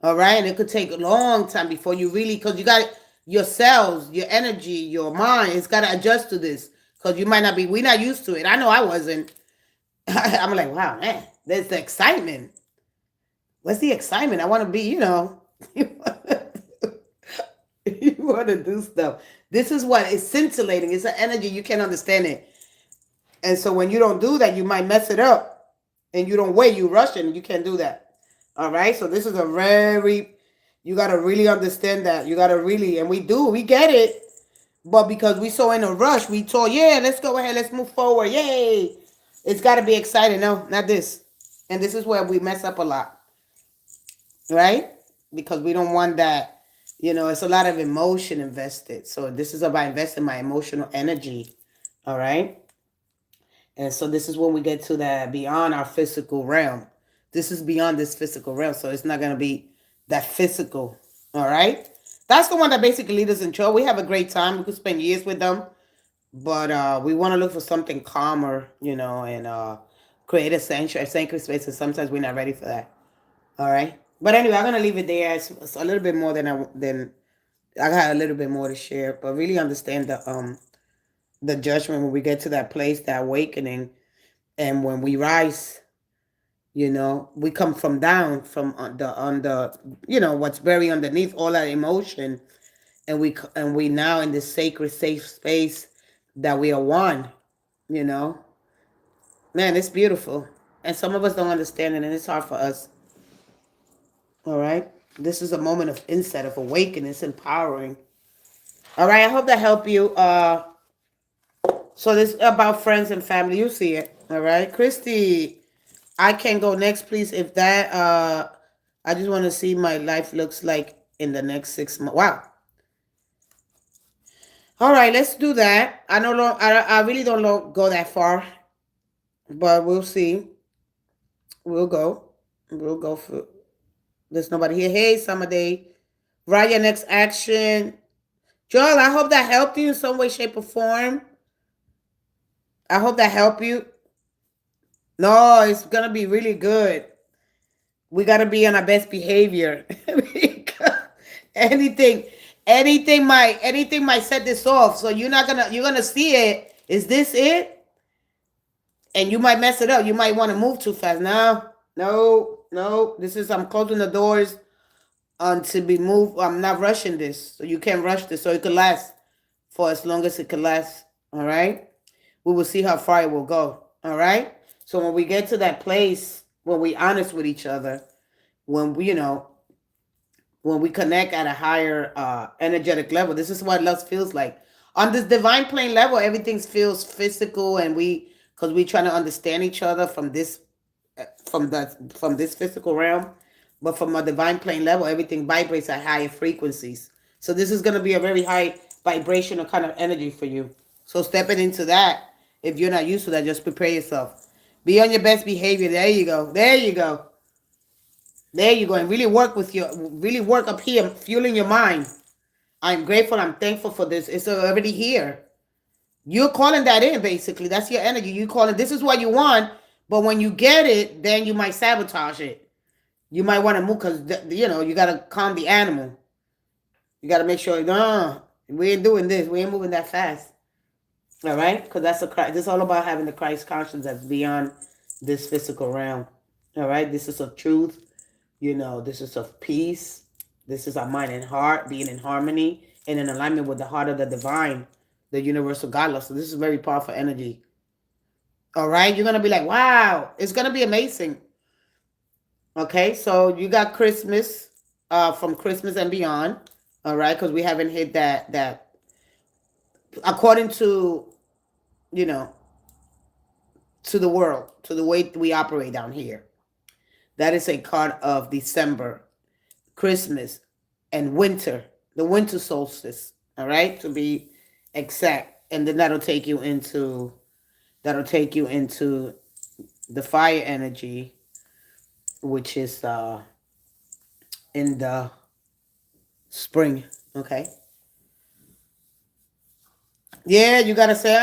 All right. And it could take a long time before you really, because you got your cells, your energy, your mind, it's got to adjust to this. Because you might not be, we're not used to it. I know I wasn't. I'm like, wow, man, there's the excitement. What's the excitement? I want to be, you want to do stuff. This is what is scintillating. It's an energy. You can't understand it. And so when you don't do that, you might mess it up. And you don't wait, you rush it, and you can't do that. All right. So this is you got to really understand that. You got to really, and we get it. But because we so in a rush, we told, let's go ahead. Let's move forward. Yay. It's got to be exciting. No, not this. And this is where we mess up a lot. Right? Because we don't want that. It's a lot of emotion invested. So this is about investing my emotional energy. All right? And so this is when we get to that beyond our physical realm. This is beyond this physical realm. So it's not going to be that physical. All right? That's the one that basically leads us in trouble. We have a great time. We could spend years with them. But we want to look for something calmer, and create a sacred space. And sometimes we're not ready for that. All right? But anyway, I'm going to leave it there. It's a little bit more than I got a little bit more to share. But really understand the judgment when we get to that place, that awakening. And when we rise, we come from down, from under, what's buried underneath all that emotion. And we now in this sacred, safe space that we are one, Man, it's beautiful. And some of us don't understand it, and it's hard for us. All right. This is a moment of insight, of awakening. It's empowering. All right. I hope that helped you. So this is about friends and family. You see it. All right. Christy, I can go next, please. If that, I just want to see my life looks like in the next 6 months. Wow. All right. Let's do that. I don't know. I really don't know, go that far, but we'll see. We'll go. We'll go for. There's nobody here. Hey, Summer Day. Write your next action. Joel, I hope that helped you in some way, shape, or form. I hope that helped you. No, it's gonna be really good. We gotta be on our best behavior. anything, anything might set this off. So you're gonna see it. Is this it? And you might mess it up. You might want to move too fast. No. This is I'm closing the doors to be moved. I'm not rushing this, so you can't rush this. So it could last for as long as it could last. All right. We will see how far it will go. All right. So when we get to that place, when we honest with each other, when we, when we connect at a higher energetic level, this is what love feels like. On this divine plane level, everything feels physical, and because we trying to understand each other from this physical realm, but from a divine plane level, everything vibrates at higher frequencies. So this is going to be a very high vibrational kind of energy for you. So stepping into that, if you're not used to that, just prepare yourself. Be on your best behavior. There you go. There you go. There you go. And really work up here, fueling your mind. I'm grateful. I'm thankful for this. It's already here. You're calling that in, basically. That's your energy. You calling, this is what you want. But when you get it, then you might sabotage it. You might want to move because, you got to calm the animal. You got to make sure, no, we ain't doing this. We ain't moving that fast. All right? Because this is all about having the Christ conscience that's beyond this physical realm. All right? This is of truth. This is of peace. This is our mind and heart being in harmony and in alignment with the heart of the divine, the universal God love. So this is very powerful energy. All right? You're going to be like, wow, it's going to be amazing. Okay? So you got Christmas, from Christmas and beyond. All right? Because we haven't hit that according to, to the world, to the way we operate down here. That is a card of December, Christmas, and winter, the winter solstice. All right, to be exact, and then that'll take you into the fire energy, which is in the spring. Okay. Yeah, you gotta say,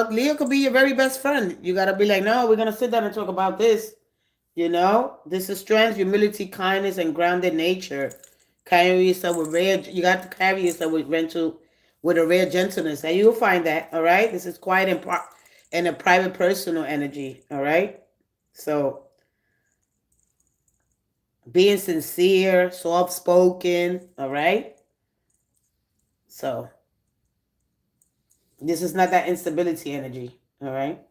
Leo could be your very best friend. You gotta be like, no, we're gonna sit down and talk about this. This is strength, humility, kindness, and grounded nature. Carry yourself with you got to carry yourself with a rare gentleness, and you'll find that. All right, this is quiet and a private, personal energy. All right, so being sincere, soft spoken. All right, so this is not that instability energy. All right.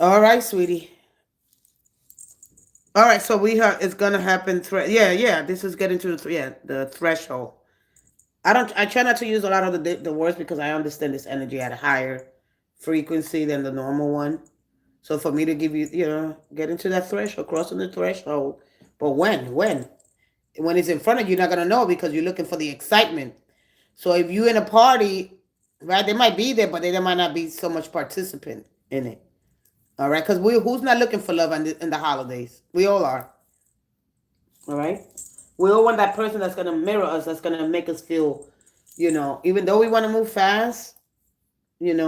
All right, sweetie. All right, so it's gonna happen. Yeah. This is getting to the threshold. I try not to use a lot of the words because I understand this energy at a higher frequency than the normal one. So for me to give you, get into that threshold, crossing the threshold. But when it's in front of you, you're not gonna know because you're looking for the excitement. So if you in a party, right, they might be there, but they might not be so much participant in it. All right, because who's not looking for love in the holidays? We all are. All right, we all want that person that's gonna mirror us, that's gonna make us feel, even though we want to move fast, there's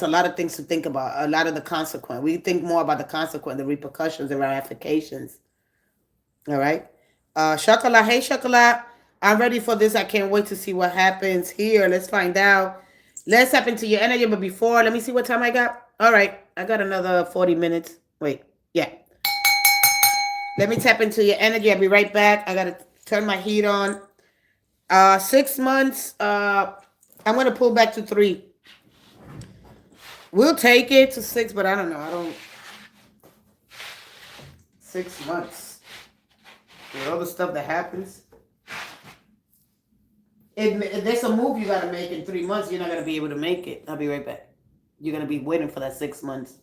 a lot of things to think about. A lot of the consequence. We think more about the consequence, the repercussions, the ramifications. All right, Chocolat. Hey, Chocolat. I'm ready for this. I can't wait to see what happens here. Let's find out. Let's tap into your energy. But before, let me see what time I got. All right. I got another 40 minutes. Wait. Yeah. Let me tap into your energy. I'll be right back. I got to turn my heat on. 6 months. I'm going to pull back to 3. We'll take it to 6, but I don't know. 6 months. With all the stuff that happens. If there's a move you got to make in 3 months, you're not going to be able to make it. I'll be right back. You're going to be waiting for that 6 months.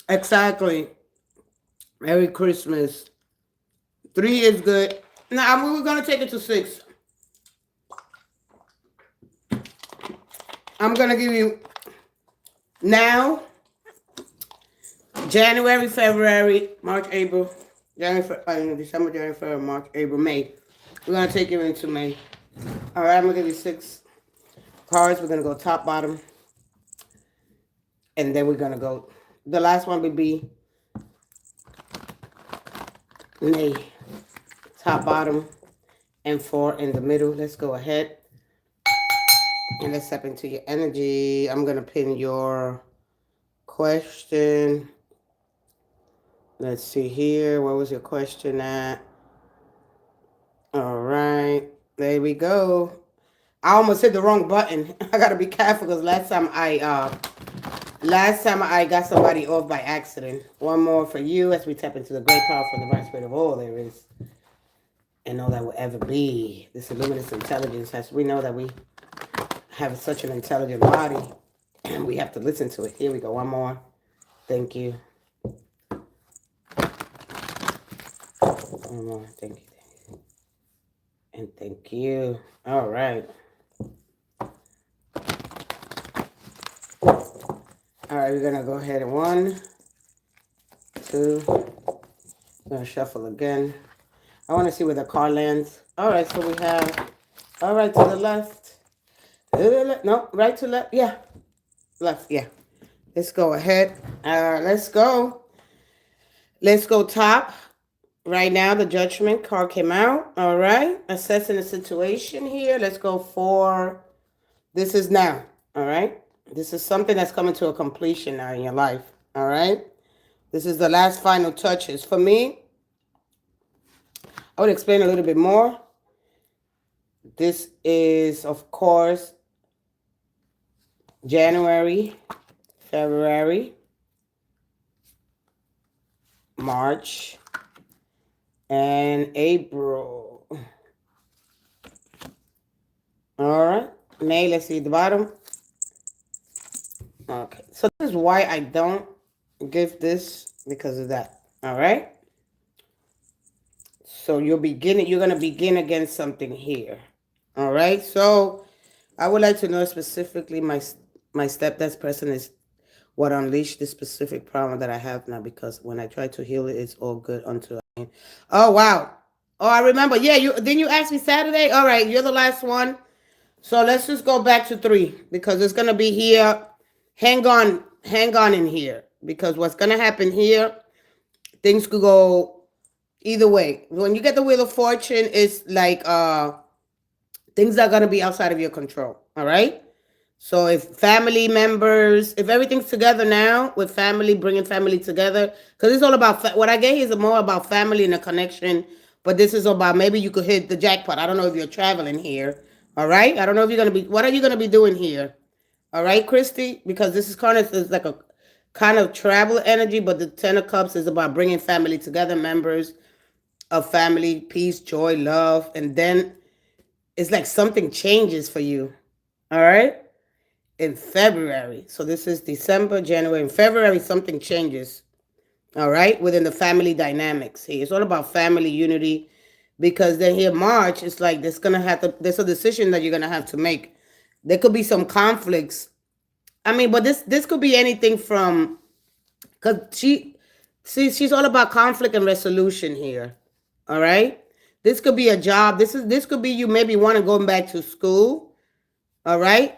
Exactly. Merry Christmas. 3 is good. Now, we were going to take it to 6. I'm going to give you now, January, February, March, April, December, January, February, March, April, May. We're going to take you into May. All right, I'm going to give you 6 cards. We're going to go top, bottom. And then we're going to go, the last one would be May. Top, bottom, and 4 in the middle. Let's go ahead. And let's step into your energy. I'm going to pin your question. Let's see here. Where was your question at? All right. There we go. I almost hit the wrong button. I got to be careful because last time I got somebody off by accident. One more for you as we tap into the great power from the divine spirit of all there is and all that will ever be. This luminous intelligence, as we know that we have such an intelligent body and we have to listen to it. Here we go. One more. Thank you. One more. Thank you. And thank you. All right. All right, we're going to go ahead and 1, 2. I'm going to shuffle again. I want to see where the card lands. All right, so we have, all right, to the left. No, right to left. Yeah. Left, yeah. Let's go ahead. Let's go. Let's go top. Right now, the Judgment card came out. All right. Assessing the situation here. Let's go for, this is now. All right. This is something that's coming to a completion now in your life. All right. This is the last final touches. For me, I would explain a little bit more. This is, of course, January, February, March, and April. All right. May, let's see the bottom. Okay, so this is why I don't give this, because of that. All right. So you're gonna begin against something here. All right. So I would like to know specifically my stepdad's person is what unleashed this specific problem that I have now, because when I try to heal it, it's all good until I. Oh wow. Oh, I remember. Yeah, you ask me Saturday? All right, you're the last one. So let's just go back to 3, because it's gonna be here. Hang on in here, because what's gonna happen here, things could go either way. When you get the Wheel of Fortune, it's like things are gonna be outside of your control. All right. So if family members, if everything's together now with family, bringing family together, because it's all about what I get here is more about family and a connection. But this is about maybe you could hit the jackpot. I don't know if you're traveling here. All right. I don't know if you're gonna be. What are you gonna be doing here? All right, Christy, because this is kind of is like a kind of travel energy, but the 10 of Cups is about bringing family together, members of family, peace, joy, love, and then it's like something changes for you. All right. In February. So this is December, January. In February, something changes. All right. Within the family dynamics here. It's all about family unity. Because then here, March, it's like there's a decision that you're going to have to make. There could be some conflicts. I mean, but this could be anything from, because she's all about conflict and resolution here. All right. This could be a job. This could be you maybe want to go back to school. All right.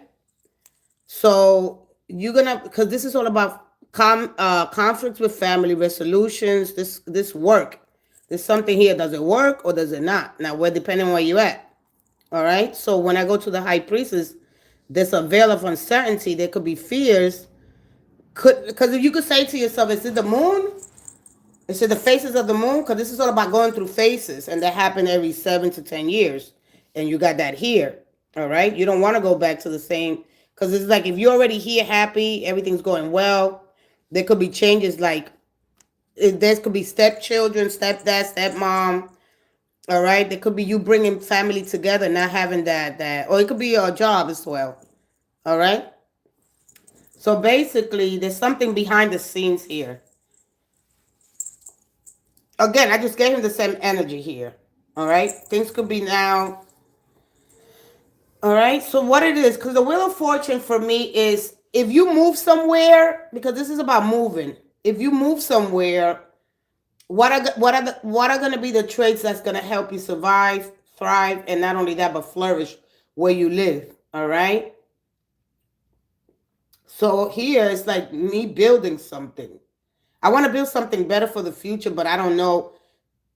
So you're gonna, because this is all about conflicts with family, resolutions. This work. There's something here. Does it work or does it not? Now we're depending on where you at. All right. So when I go to the High Priestess, there's a veil of uncertainty. There could be fears. Because if you could say to yourself, is it the moon? Is it the phases of the moon? Because this is all about going through phases, and that happen every 7 to 10 years. And you got that here. All right. You don't want to go back to the same. Because it's like if you're already here happy, everything's going well, there could be changes like there could be stepchildren, stepdad, stepmom. All right. There could be you bringing family together, not having that. Or it could be your job as well. All right. So basically, there's something behind the scenes here. Again, I just gave him the same energy here. All right. Things could be now. All right, so what it is, because the Wheel of Fortune for me is if you move somewhere, because this is about moving. If you move somewhere, what are going to be the traits that's going to help you survive, thrive, and not only that, but flourish where you live. All right. So here it's like me building something. I want to build something better for the future, but I don't know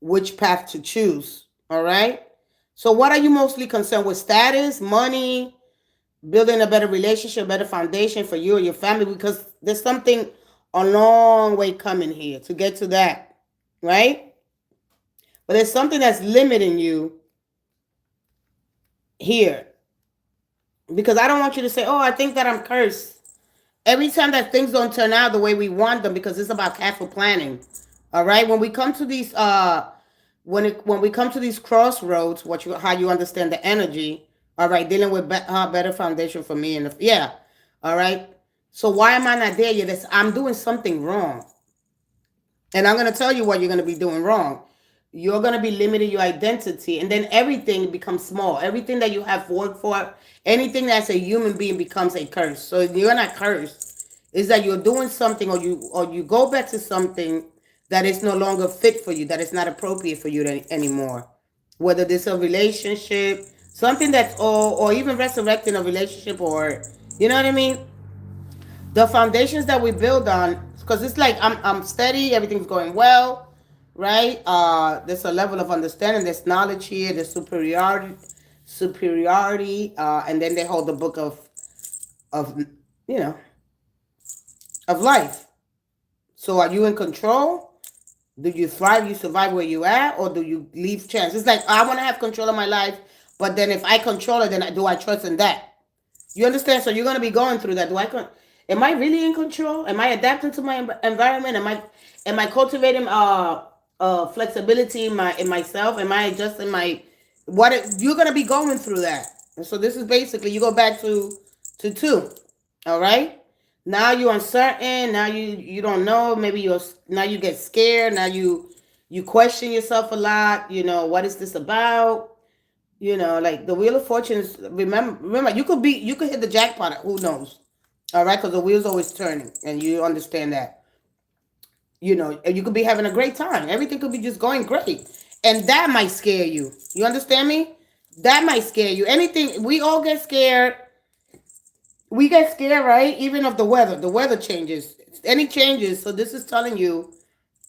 which path to choose. All right. So what are you mostly concerned with? Status, money, building a better relationship, better foundation for you or your family? Because there's something a long way coming here to get to that, right? But there's something that's limiting you here. Because I don't want you to say, oh, I think that I'm cursed. Every time that things don't turn out the way we want them, because it's about careful planning. All right? When we come to these when we come to these crossroads, how you understand the energy, all right, dealing with better foundation for me, and yeah, all right. So why am I not there yet? I'm doing something wrong, and I'm gonna tell you what you're gonna be doing wrong. You're gonna be limiting your identity, and then everything becomes small. Everything that you have worked for, anything that's a human being becomes a curse. So you're not cursed. It's that you're doing something, or you go back to something that is no longer fit for you, that is not appropriate for you anymore. Whether this is a relationship, something that's, or even resurrecting a relationship, or, you know what I mean? The foundations that we build on, because it's like I'm steady, everything's going well, right? There's a level of understanding, there's knowledge here, there's superiority, and then they hold the book of you know, of life. So are you in control? Do you thrive? You survive where you at, or do you leave chance? It's like I want to have control of my life, but then if I control it, then do I trust in that? You understand? So you're gonna be going through that. Am I really in control? Am I adapting to my environment? Am I cultivating flexibility in myself? Am I adjusting you're gonna be going through that. And so this is basically, you go back to 2. All right. Now you're uncertain. Now you don't know. Maybe now you get scared. Now you question yourself a lot. You know, what is this about? You know, like the Wheel of Fortune is, remember, you could hit the jackpot. Who knows? All right, because the wheel's always turning, and you understand that. You know, and you could be having a great time. Everything could be just going great, and that might scare you. You understand me? That might scare you. Anything, we all get scared. We get scared, right? Even of the weather. The weather changes. Any changes. So this is telling you,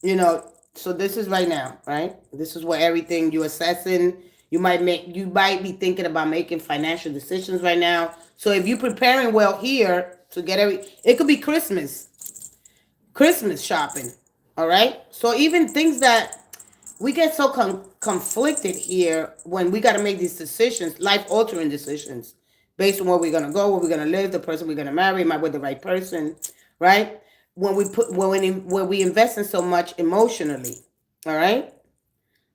you know, so this is right now, right? This is where everything you're assessing. You might be thinking about making financial decisions right now. So if you're preparing well here to get it could be Christmas shopping. All right. So even things that we get so conflicted here when we got to make these decisions, life altering decisions, based on where we're gonna go, where we're gonna live, the person we're gonna marry, am I with the right person, right? When we invest in so much emotionally, all right.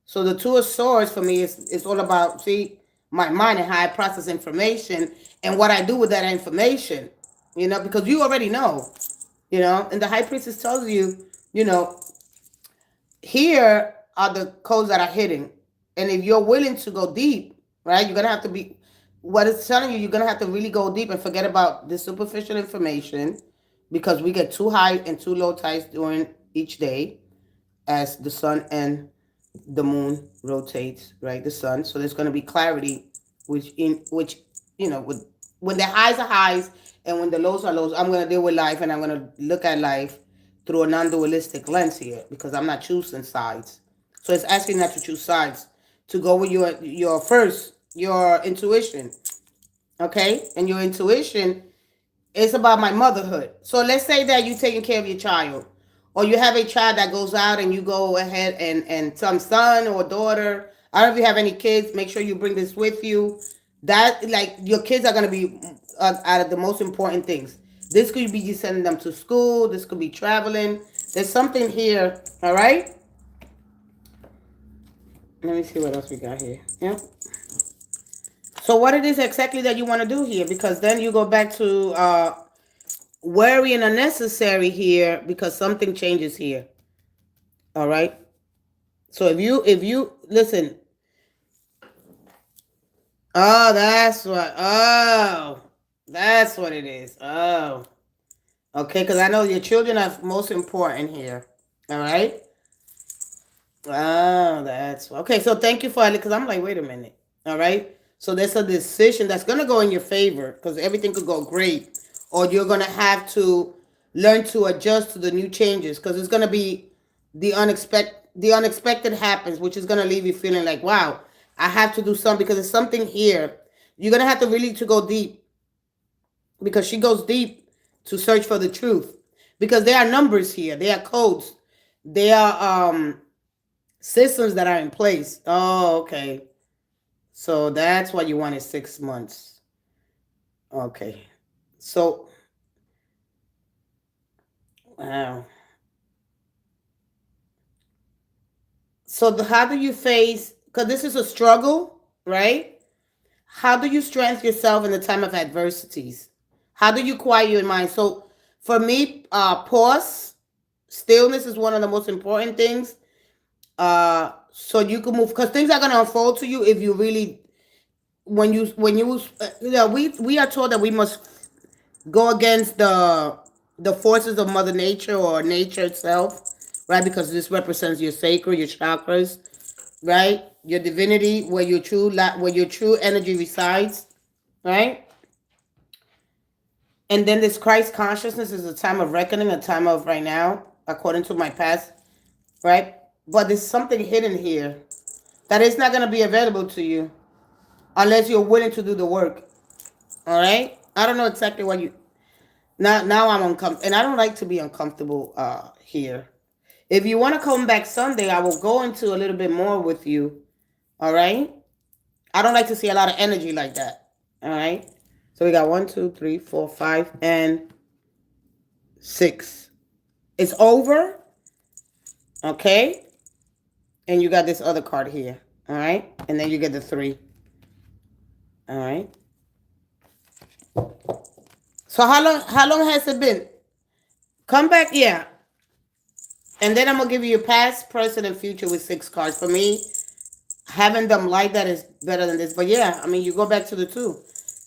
So the 2 of Swords for me is all about, see, my mind and how I process information and what I do with that information, you know, because you already know, you know, and the High Priestess tells you, you know, here are the codes that are hitting. And if you're willing to go deep, right, you're going to have to be, what it's telling you, you're going to have to really go deep and forget about the superficial information, because we get too high and too low tides during each day as the sun and the moon rotates, right? The sun. So there's going to be clarity, which, you know, when the highs are highs and when the lows are lows, I'm going to deal with life, and I'm going to look at life through a non-dualistic lens here, because I'm not choosing sides. So it's asking not to choose sides, to go with your intuition, okay? And your intuition is about my motherhood. So let's say that you're taking care of your child, or you have a child that goes out and you go ahead and some son or daughter. I don't know if you have any kids. Make sure you bring this with you. That, like, your kids are going to be out of the most important things. This could be you sending them to school. This could be traveling. There's something here. All right. Let me see what else we got here. Yeah. So what it is exactly that you want to do here, because then you go back to worrying unnecessary here, because something changes here. All right. So if you listen, oh, that's what it is. Oh, okay. Because I know your children are most important here. All right. Oh, that's okay. So thank you for it, because I'm like, wait a minute. All right. So there's a decision that's gonna go in your favor, because everything could go great, or you're gonna have to learn to adjust to the new changes, because it's gonna be the unexpected. The unexpected happens, which is gonna leave you feeling like, wow, I have to do something, because there's something here. You're gonna have to really to go deep, because she goes deep to search for the truth, because there are numbers here, there are codes, there are systems that are in place. Oh, okay. So that's why you wanted 6 months. Okay. So, wow. So how do you face, because this is a struggle, right? How do you strengthen yourself in the time of adversities? How do you quiet your mind? So for me, pause, stillness is one of the most important things. So you can move, because things are going to unfold to you if you really, we are told that we must go against the forces of Mother Nature, or nature itself, right? Because this represents your sacred, your chakras, right? Your divinity, where your true energy resides, right? And then this Christ consciousness is a time of reckoning, a time of right now, according to my past, right? But there's something hidden here that is not going to be available to you unless you're willing to do the work. All right? I don't know exactly what you... Now I'm uncomfortable, and I don't like to be uncomfortable here. If you want to come back Sunday, I will go into a little bit more with you. All right? I don't like to see a lot of energy like that. All right? So we got 1, 2, 3, 4, 5, and 6. It's over. Okay? And you got this other card here. All right? And then you get the 3. All right? So how long has it been? Come back, yeah. And then I'm gonna give you your past, present, and future with 6 cards. For me, having them like that is better than this. But yeah, I mean, you go back to the 2.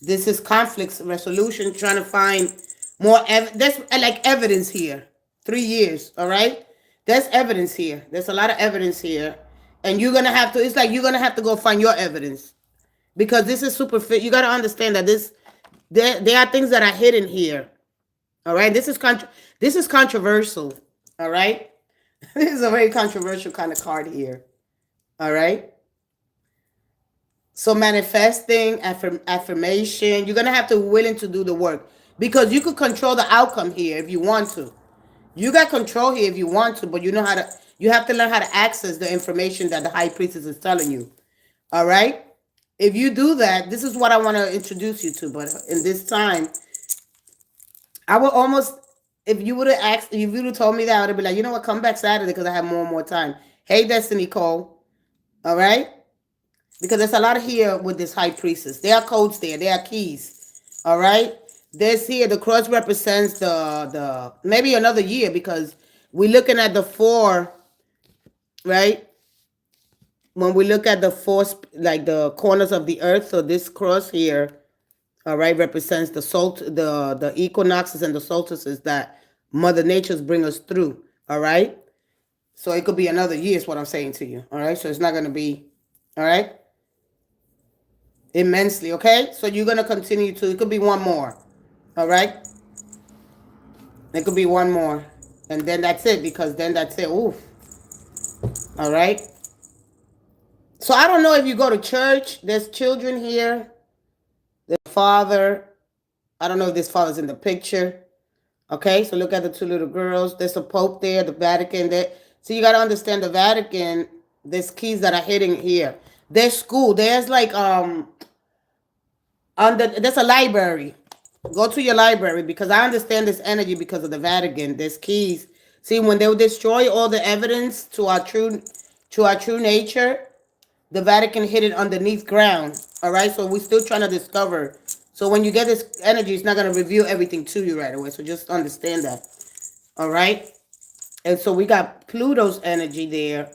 This is conflicts resolution, trying to find more there's like evidence here. 3 years, all right? There's evidence here. There's a lot of evidence here. And you're gonna have to, it's like you're gonna have to go find your evidence. Because this is super fit. You gotta understand that there are things that are hidden here. All right. This is controversial. All right. This is a very controversial kind of card here. All right. So manifesting, affirmation, you're gonna have to be willing to do the work because you could control the outcome here if you want to. You got control here if you want to, but you know how to. You have to learn how to access the information that the high priestess is telling you. All right. If you do that, this is what I want to introduce you to. But in this time, I would almost, if you would have asked, if you would have told me that, I would have been like, you know what, come back Saturday because I have more and more time. Hey, Destiny Cole. All right? Because there's a lot here with this high priestess. There are codes there. There are keys. All right? This here, the cross represents the maybe another year because we're looking at the 4, right? When we look at the 4, like the corners of the earth, so this cross here, all right, represents the equinoxes and the solstices that Mother Nature's bring us through. All right. So it could be another year is what I'm saying to you. All right. So it's not going to be, all right, immensely. Okay. So you're going to continue to, it could be one more. All right. It could be one more. And then that's it because then that's it. Oof. All right. So I don't know if you go to church. There's children here. The father. I don't know if this father's in the picture. Okay, so look at the 2 little girls. There's a Pope there, the Vatican there. So you got to understand the Vatican, there's keys that are hidden here. There's school. There's like, there's a library. Go to your library because I understand this energy because of the Vatican. There's keys. See, when they destroy all the evidence to our true nature, the Vatican hid it underneath ground. All right, so we're still trying to discover. So when you get this energy, it's not going to reveal everything to you right away. So just understand that. All right. And so we got Pluto's energy there.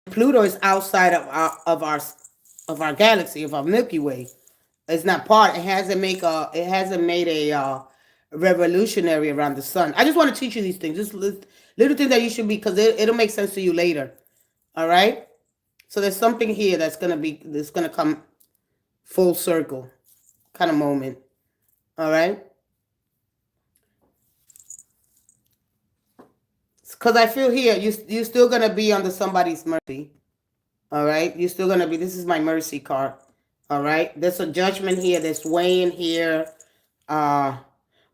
Pluto is outside of our galaxy, of our Milky Way. It's not part. It hasn't made a revolutionary around the sun. I just want to teach you these things. Just little things that you should be, because it'll make sense to you later. All right. So there's something here that's gonna come full circle kind of moment. All right. Because I feel here, you're still going to be under somebody's mercy. All right. You're still going to be, this is my mercy card. All right. There's a judgment here. There's weighing here. But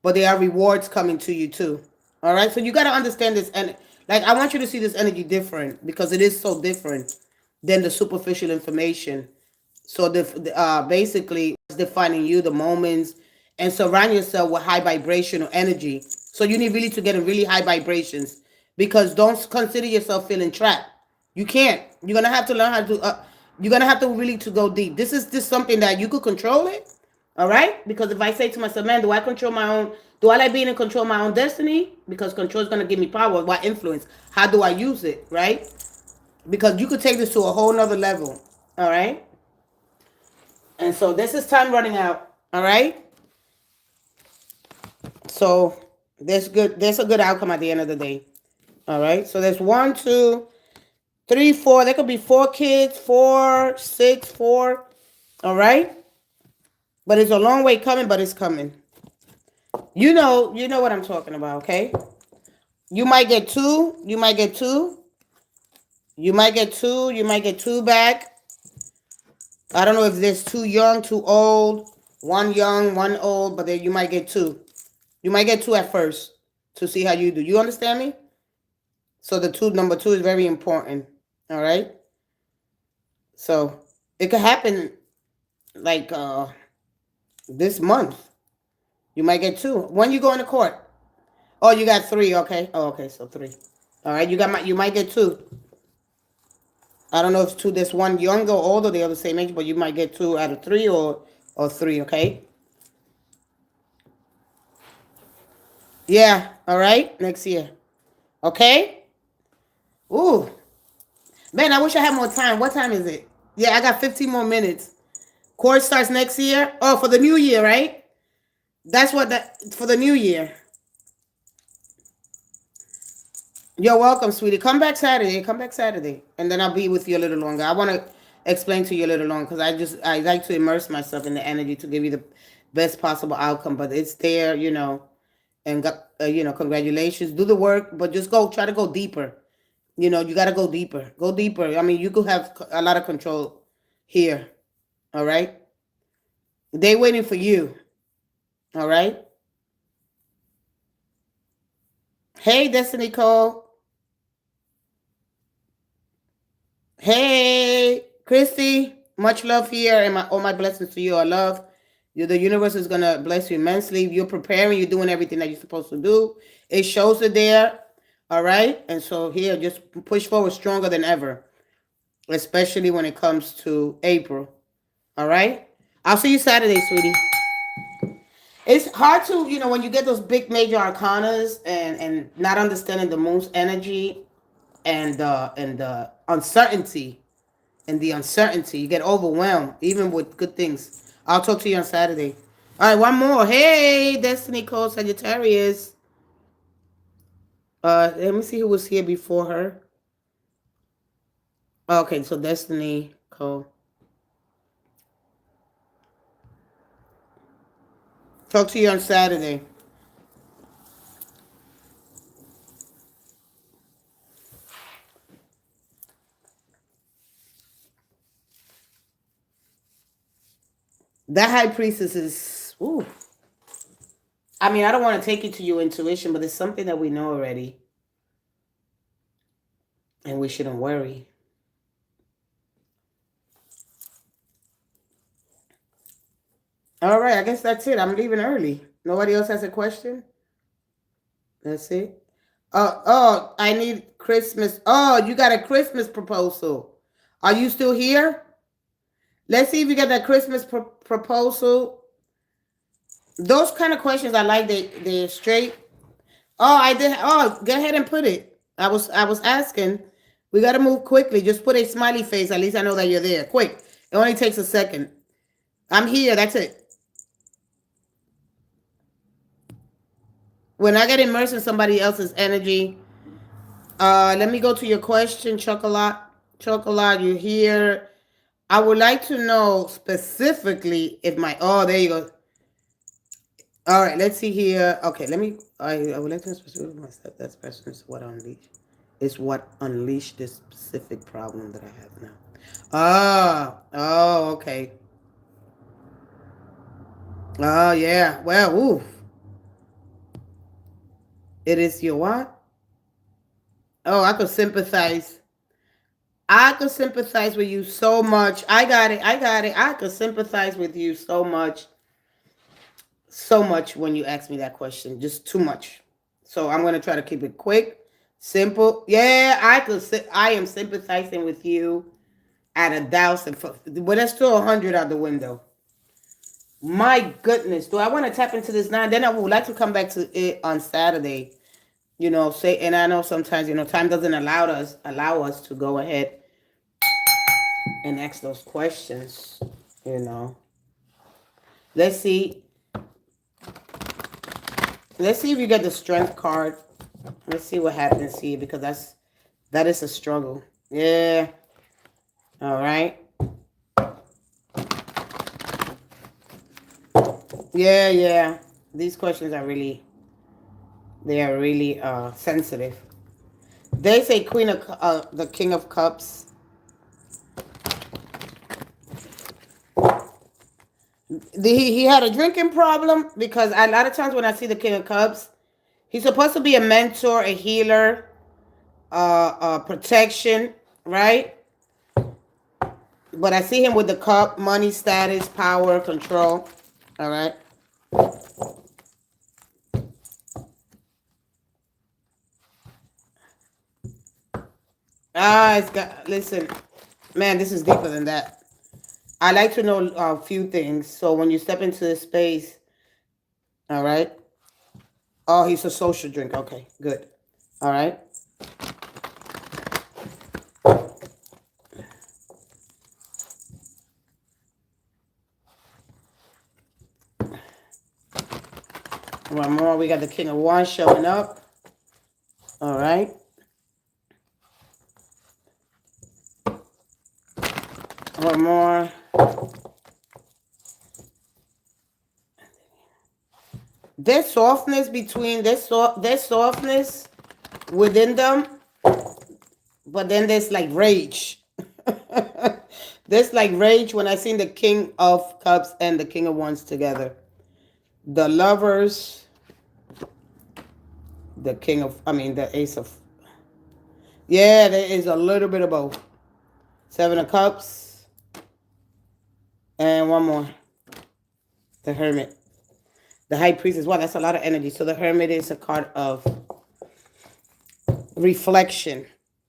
there are rewards coming to you too. All right. So you got to understand this. And like, I want you to see this energy different because it is so different than the superficial information. So basically it's defining you, the moments, and surround yourself with high vibrational energy. So you need really to get in really high vibrations because don't consider yourself feeling trapped. You can't. You're going to have to learn how to, you're going to have to really to go deep. This is something that you could control it. All right. Because if I say to myself, man, do I control my own, do I like being in control of my own destiny? Because control is going to give me power. What influence? How do I use it? Right? Because you could take this to a whole nother level. All right. And so this is time running out. All right. So there's a good outcome at the end of the day. All right. So there's 1, 2, 3, 4. There could be 4 kids, 4, 6, 4. All right. But it's a long way coming, but it's coming. You know what I'm talking about. Okay. You might get 2. You might get 2. You might get 2. You might get 2 back. I don't know if there's 2 young, 2 old, 1 young, 1 old, but then you might get 2. You might get 2 at first to see how you do. You understand me? So the number 2 is very important. All right. So it could happen like this month. You might get 2. When you go into court? Oh, you got 3. Okay. Oh, okay. So 3. All right. You might get 2. I don't know if 2, there's 1 younger or older, they're the same age, but you might get 2 out of 3 or 3, okay? Yeah, all right, next year. Okay? Ooh. Man, I wish I had more time. What time is it? Yeah, I got 15 more minutes. Course starts next year. Oh, for the new year, right? That's what that for the new year. You're welcome, sweetie. Come back Saturday. Come back Saturday, and then I'll be with you a little longer. I want to explain to you a little longer because I like to immerse myself in the energy to give you the best possible outcome. But it's there, and congratulations. Do the work, but just try to go deeper. You got to go deeper. Go deeper. I mean, you could have a lot of control here. All right. They waiting for you. All right. Hey, Destiny Cole. Hey, Christy. Much love here, and all my blessings to you. I love you. The universe is gonna bless you immensely. You're preparing. You're doing everything that you're supposed to do. It shows it there. All right. And so here, just push forward stronger than ever, especially when it comes to April. All right. I'll see you Saturday, sweetie. It's hard to, when you get those big major arcanas and not understanding the moon's energy and the uncertainty you get overwhelmed even with good things. I'll talk to you on Saturday. All right, one more. Hey, Destiny Cole Sagittarius. Let me see who was here before her. Okay, so Destiny Cole. Talk to you on Saturday. That high priestess is, ooh. I mean, I don't want to take you to your intuition, but it's something that we know already. And we shouldn't worry. All right, I guess that's it. I'm leaving early. Nobody else has a question? That's it. Oh, I need Christmas. Oh, you got a Christmas proposal. Are you still here? Let's see if you got that Christmas proposal. Those kind of questions I like. They're straight. Oh, I did. Oh, go ahead and put it. I was asking. We got to move quickly. Just put a smiley face. At least I know that you're there. Quick. It only takes a second. I'm here. That's it. When I get immersed in somebody else's energy, let me go to your question, Chocolate. Chocolate, you here? I would like to know specifically if oh, there you go. All right, let's see here. Okay, I would like to know specifically myself. That person is what unleashed this specific problem that I have now. Oh, okay. Oh, yeah. Well, oof. It is your what? Oh, I could sympathize. I could sympathize with you so much. I got it. I could sympathize with you so much. So much when you ask me that question. Just too much. So I'm going to try to keep it quick, simple. Yeah, I am sympathizing with you at 1,000. But that's still 100 out the window. My goodness. Do I want to tap into this now? Then I would like to come back to it on Saturday. And I know sometimes, time doesn't allow us to go ahead and ask those questions, Let's see. Let's see if you get the strength card. Let's see what happens here, because that is a struggle. Yeah. All right. Yeah. These questions are really sensitive. They say the King of Cups. He had a drinking problem, because a lot of times when I see the King of Cups, he's supposed to be a mentor, a healer, protection, right? But I see him with the cup: money, status, power, control. All right. Listen, man, this is deeper than that. I like to know a few things. So when you step into this space, all right, Oh, he's a social drink. Okay, good. All right. One more. We got the King of Wands showing up. All right. One more. There's softness between there's softness within them, but then there's like rage. There's like rage when I seen the King of Cups and the King of Wands together. The Lovers, the Ace of. Yeah, there is a little bit of both. Seven of Cups, and one more. The Hermit. The High Priest as well. That's a lot of energy. So the Hermit is a card of reflection.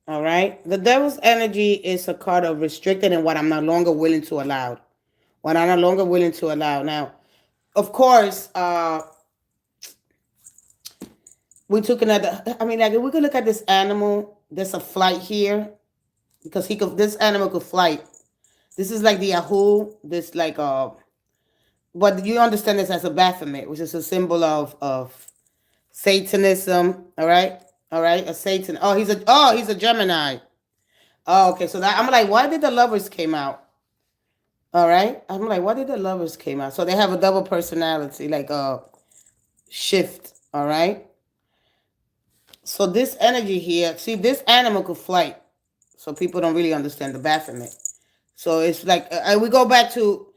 All right. The Devil's energy is a card of restricted and what I'm no longer willing to allow. What I'm no longer willing to allow. Now, of course, we took another. Like we could look at this animal. There's a flight here because this animal could fly. This is like the Yahoo. This like but you understand this as a Baphomet, which is a symbol of Satanism. All right, a Satan. He's a Gemini. Oh, okay. So I'm like, why did the Lovers came out? All right, I'm like, why did the Lovers came out? So they have a double personality, like a shift. All right. So this energy here, see, this animal could fly. So people don't really understand the Baphomet. So it's like if we go back to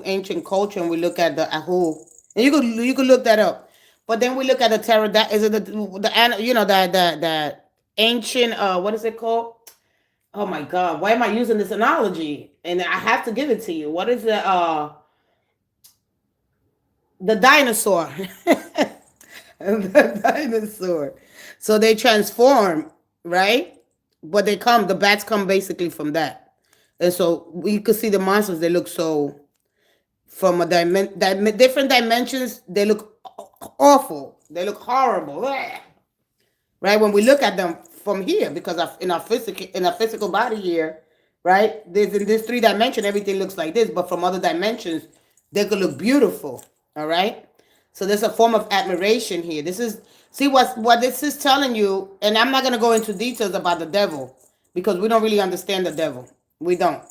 ancient culture and we look at the Ahu, and you could look that up. But then we look at the tarot. That is it. The ancient what is it called? Oh my God! Why am I using this analogy? And I have to give it to you. What is the dinosaur? The dinosaur. So they transform, right? But the bats come basically from that. And so we could see the monsters, they look so, from different dimensions, they look awful. They look horrible. Right? When we look at them from here, because in our physical body here, right? In this 3 dimension, everything looks like this, but from other dimensions, they could look beautiful. All right? So there's a form of admiration here. See what this is telling you, and I'm not gonna go into details about the devil because we don't really understand the devil. We don't.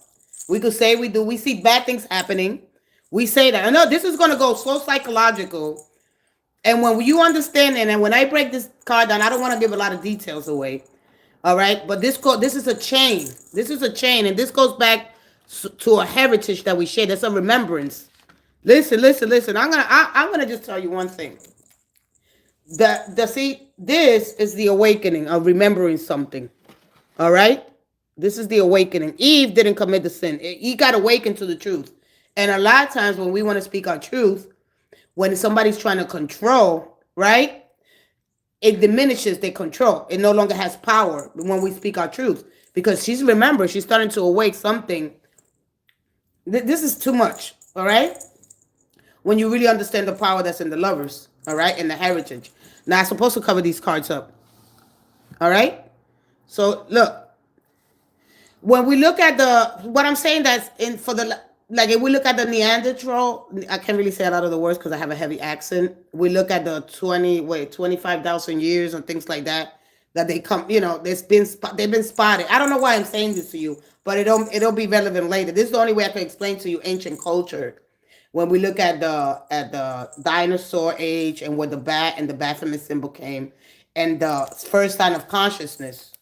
We could say we do. We see bad things happening. We say that. I know this is gonna go so psychological. And when you understand it, and when I break this card down, I don't want to give a lot of details away. All right, but this is a chain. This is a chain, and this goes back to a heritage that we share. That's a remembrance. Listen. I'm gonna just tell you one thing. This is the awakening of remembering something. All right, this is the awakening. Eve didn't commit the sin. He got awakened to the truth. And a lot of times when we want to speak our truth, when somebody's trying to control, right, it diminishes their control. It no longer has power when we speak our truth because she's starting to awake something. This is too much. All right. When you really understand the power that's in the Lovers, all right, and the heritage. Now, I'm supposed to cover these cards up, all right? So, look, when we look at what I'm saying that's if we look at the Neanderthal, I can't really say a lot of the words because I have a heavy accent. We look at the 25,000 years and things like that they come, they've been spotted. I don't know why I'm saying this to you, but it'll be relevant later. This is the only way I can explain to you ancient culture. When we look at the dinosaur age and where the bat and the Baphomet symbol came, and the first sign of consciousness,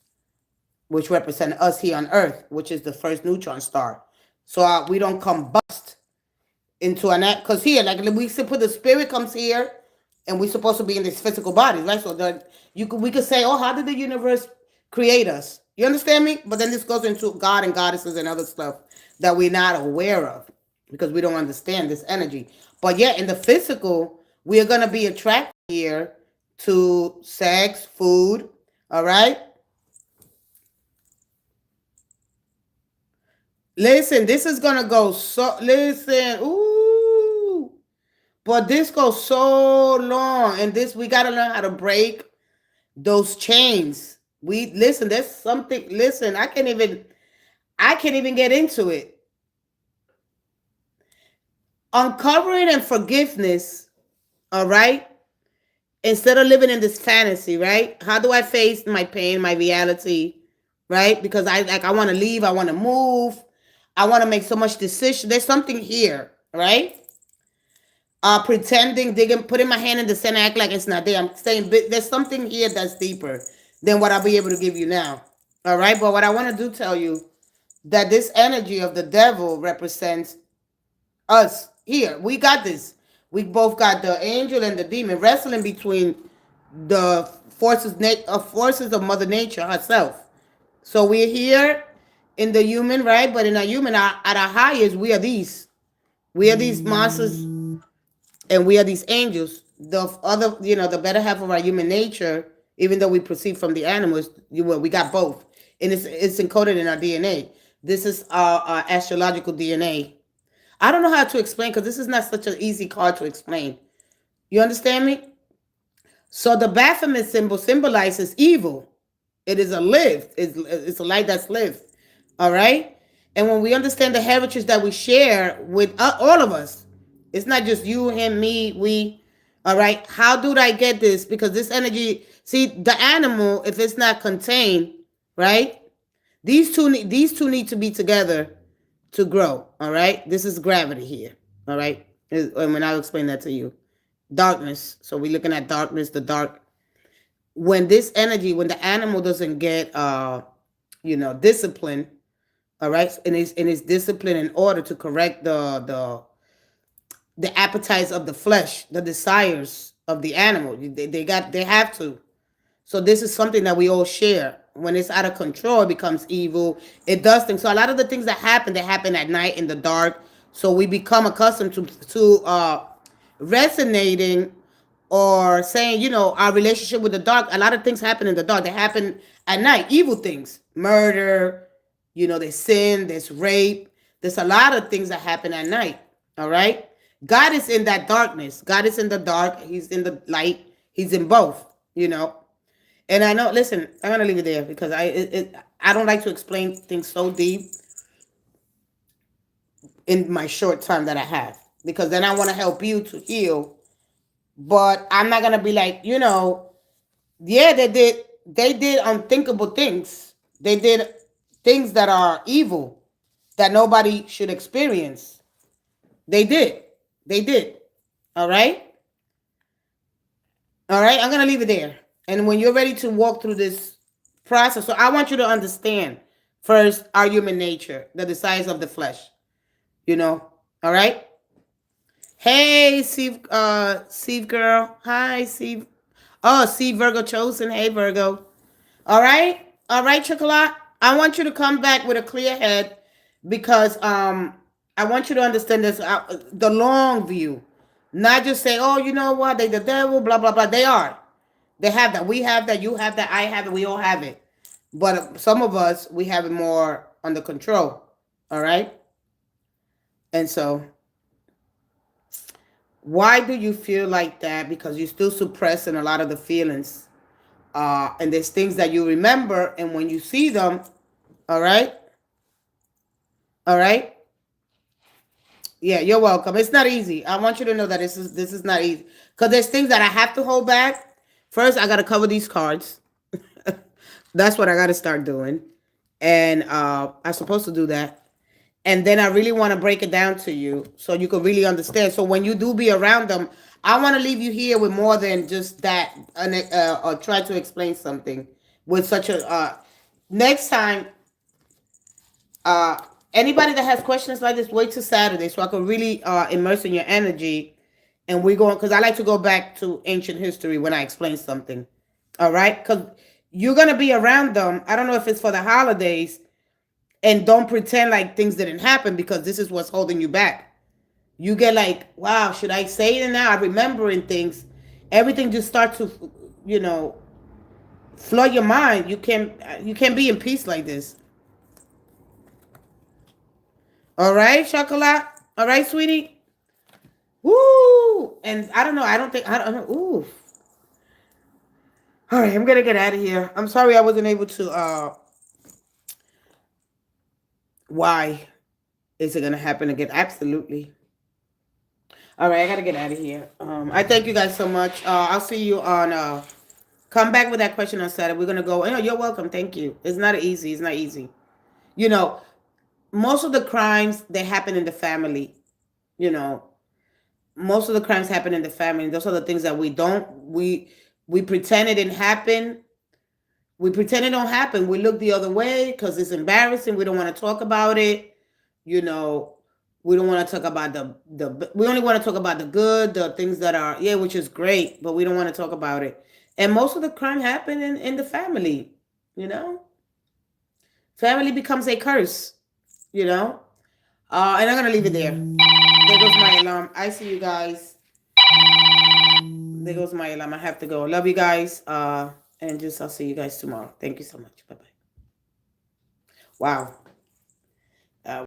which represent us here on Earth, which is the first neutron star. So we don't combust into because here, like we put the spirit comes here, and we're supposed to be in this physical body, right? So we could say, oh, how did the universe create us? You understand me? But then this goes into God and goddesses and other stuff that we're not aware of, because we don't understand this energy. But yeah, in the physical, we are going to be attracted here to sex, food, all right? Listen, this is going to go listen, ooh. But this goes so long, and this we gotta learn how to break those chains. We listen. There's something. Listen, I can't even get into it. Uncovering and forgiveness. All right. Instead of living in this fantasy, right? How do I face my pain, my reality, right? Because I want to leave, I want to move, I want to make so much decision. There's something here, right? Pretending, digging, putting my hand in the center, act like it's not there. I'm saying there's something here that's deeper than what I'll be able to give you now. All right, but what I want to do tell you that this energy of the devil represents us here. We got this. We both got the angel and the demon wrestling between the forces of Mother Nature herself. So we're here in the human, right? But in a human, at our highest, we are these. We are these monsters, and we are these angels. The other, the better half of our human nature, even though we proceed from the animals, we got both, and it's encoded in our DNA. This is our astrological DNA. I don't know how to explain because this is not such an easy card to explain. You understand me? So the Baphomet symbol symbolizes evil. It is a lived. It's a light that's lived. All right? And when we understand the heritage that we share with all of us, it's not just you, him, me, we. All right? How do I get this? Because this energy, see, the animal, if it's not contained, right? These two need to be together to grow. All right? This is gravity here. All right? And I'll explain that to you. Darkness. So we're looking at darkness, the dark. When this energy, when the animal doesn't get discipline, all right, and it's discipline in order to correct the appetites of the flesh, the desires of the animal. They have to. So this is something that we all share. When it's out of control, it becomes evil. It does things. So a lot of the things that happen, they happen at night in the dark. So we become accustomed to resonating or saying, our relationship with the dark. A lot of things happen in the dark. They happen at night. Evil things, murder. There's sin. There's rape. There's a lot of things that happen at night. All right. God is in that darkness. God is in the dark. He's in the light. He's in both. And I know, listen, I'm going to leave it there because I don't like to explain things so deep in my short time that I have. Because then I want to help you to heal. But I'm not going to be like, yeah, they did unthinkable things. They did things that are evil that nobody should experience. They did. All right? All right, I'm going to leave it there. And when you're ready to walk through this process, so I want you to understand first our human nature, the desires of the flesh. All right? Hey, Steve girl. Hi, Steve. Oh, Steve Virgo chosen. Hey, Virgo. All right, Chocolate. I want you to come back with a clear head because I want you to understand this, the long view, not just say, oh, you know what, they the devil, blah blah blah. They are. They have that. We have that. You have that. I have it. We all have it. But some of us, we have it more under control. All right. And so, why do you feel like that? Because you're still suppressing a lot of the feelings. And there's things that you remember. And when you see them, all right. All right. Yeah, you're welcome. It's not easy. I want you to know that this is not easy. Because there's things that I have to hold back. First, I got to cover these cards. That's what I got to start doing. And I'm supposed to do that. And then I really want to break it down to you so you can really understand. So when you do be around them, I want to leave you here with more than just that or try to explain something with such a... next time, anybody that has questions like this, wait till Saturday so I can really immerse in your energy. And we're going, because I like to go back to ancient history when I explain something. All right? Because you're going to be around them. I don't know if it's for the holidays. And don't pretend like things didn't happen because this is what's holding you back. You get like, wow, should I say it now? I'm remembering things. Everything just starts to, flood your mind. You can't be in peace like this. All right, Chocolate? All right, sweetie? Woo! And I don't know. I don't know. Ooh. All right, I'm gonna get out of here. I'm sorry I wasn't able to. Why is it gonna happen again? Absolutely. All right, I gotta get out of here. I thank you guys so much. I'll see you on. Come back with that question on Saturday. We're gonna go. You're welcome. Thank you. It's not easy. It's not easy. You know, most of the crimes they happen in the family. You know, most of the crimes happen in the family. Those are the things that we pretend it didn't happen. We pretend it don't happen. We look the other way because it's embarrassing. We don't want to talk about it. You know, we don't want to talk about we only want to talk about the good, the things that are, yeah, which is great, but we don't want to talk about it. And most of the crime happen in the family, you know? Family becomes a curse, you know? And I'm going to leave it there. There goes my alarm. I see you guys. There goes my alarm. I have to go. Love you guys. And I'll see you guys tomorrow. Thank you so much. Bye-bye. Wow.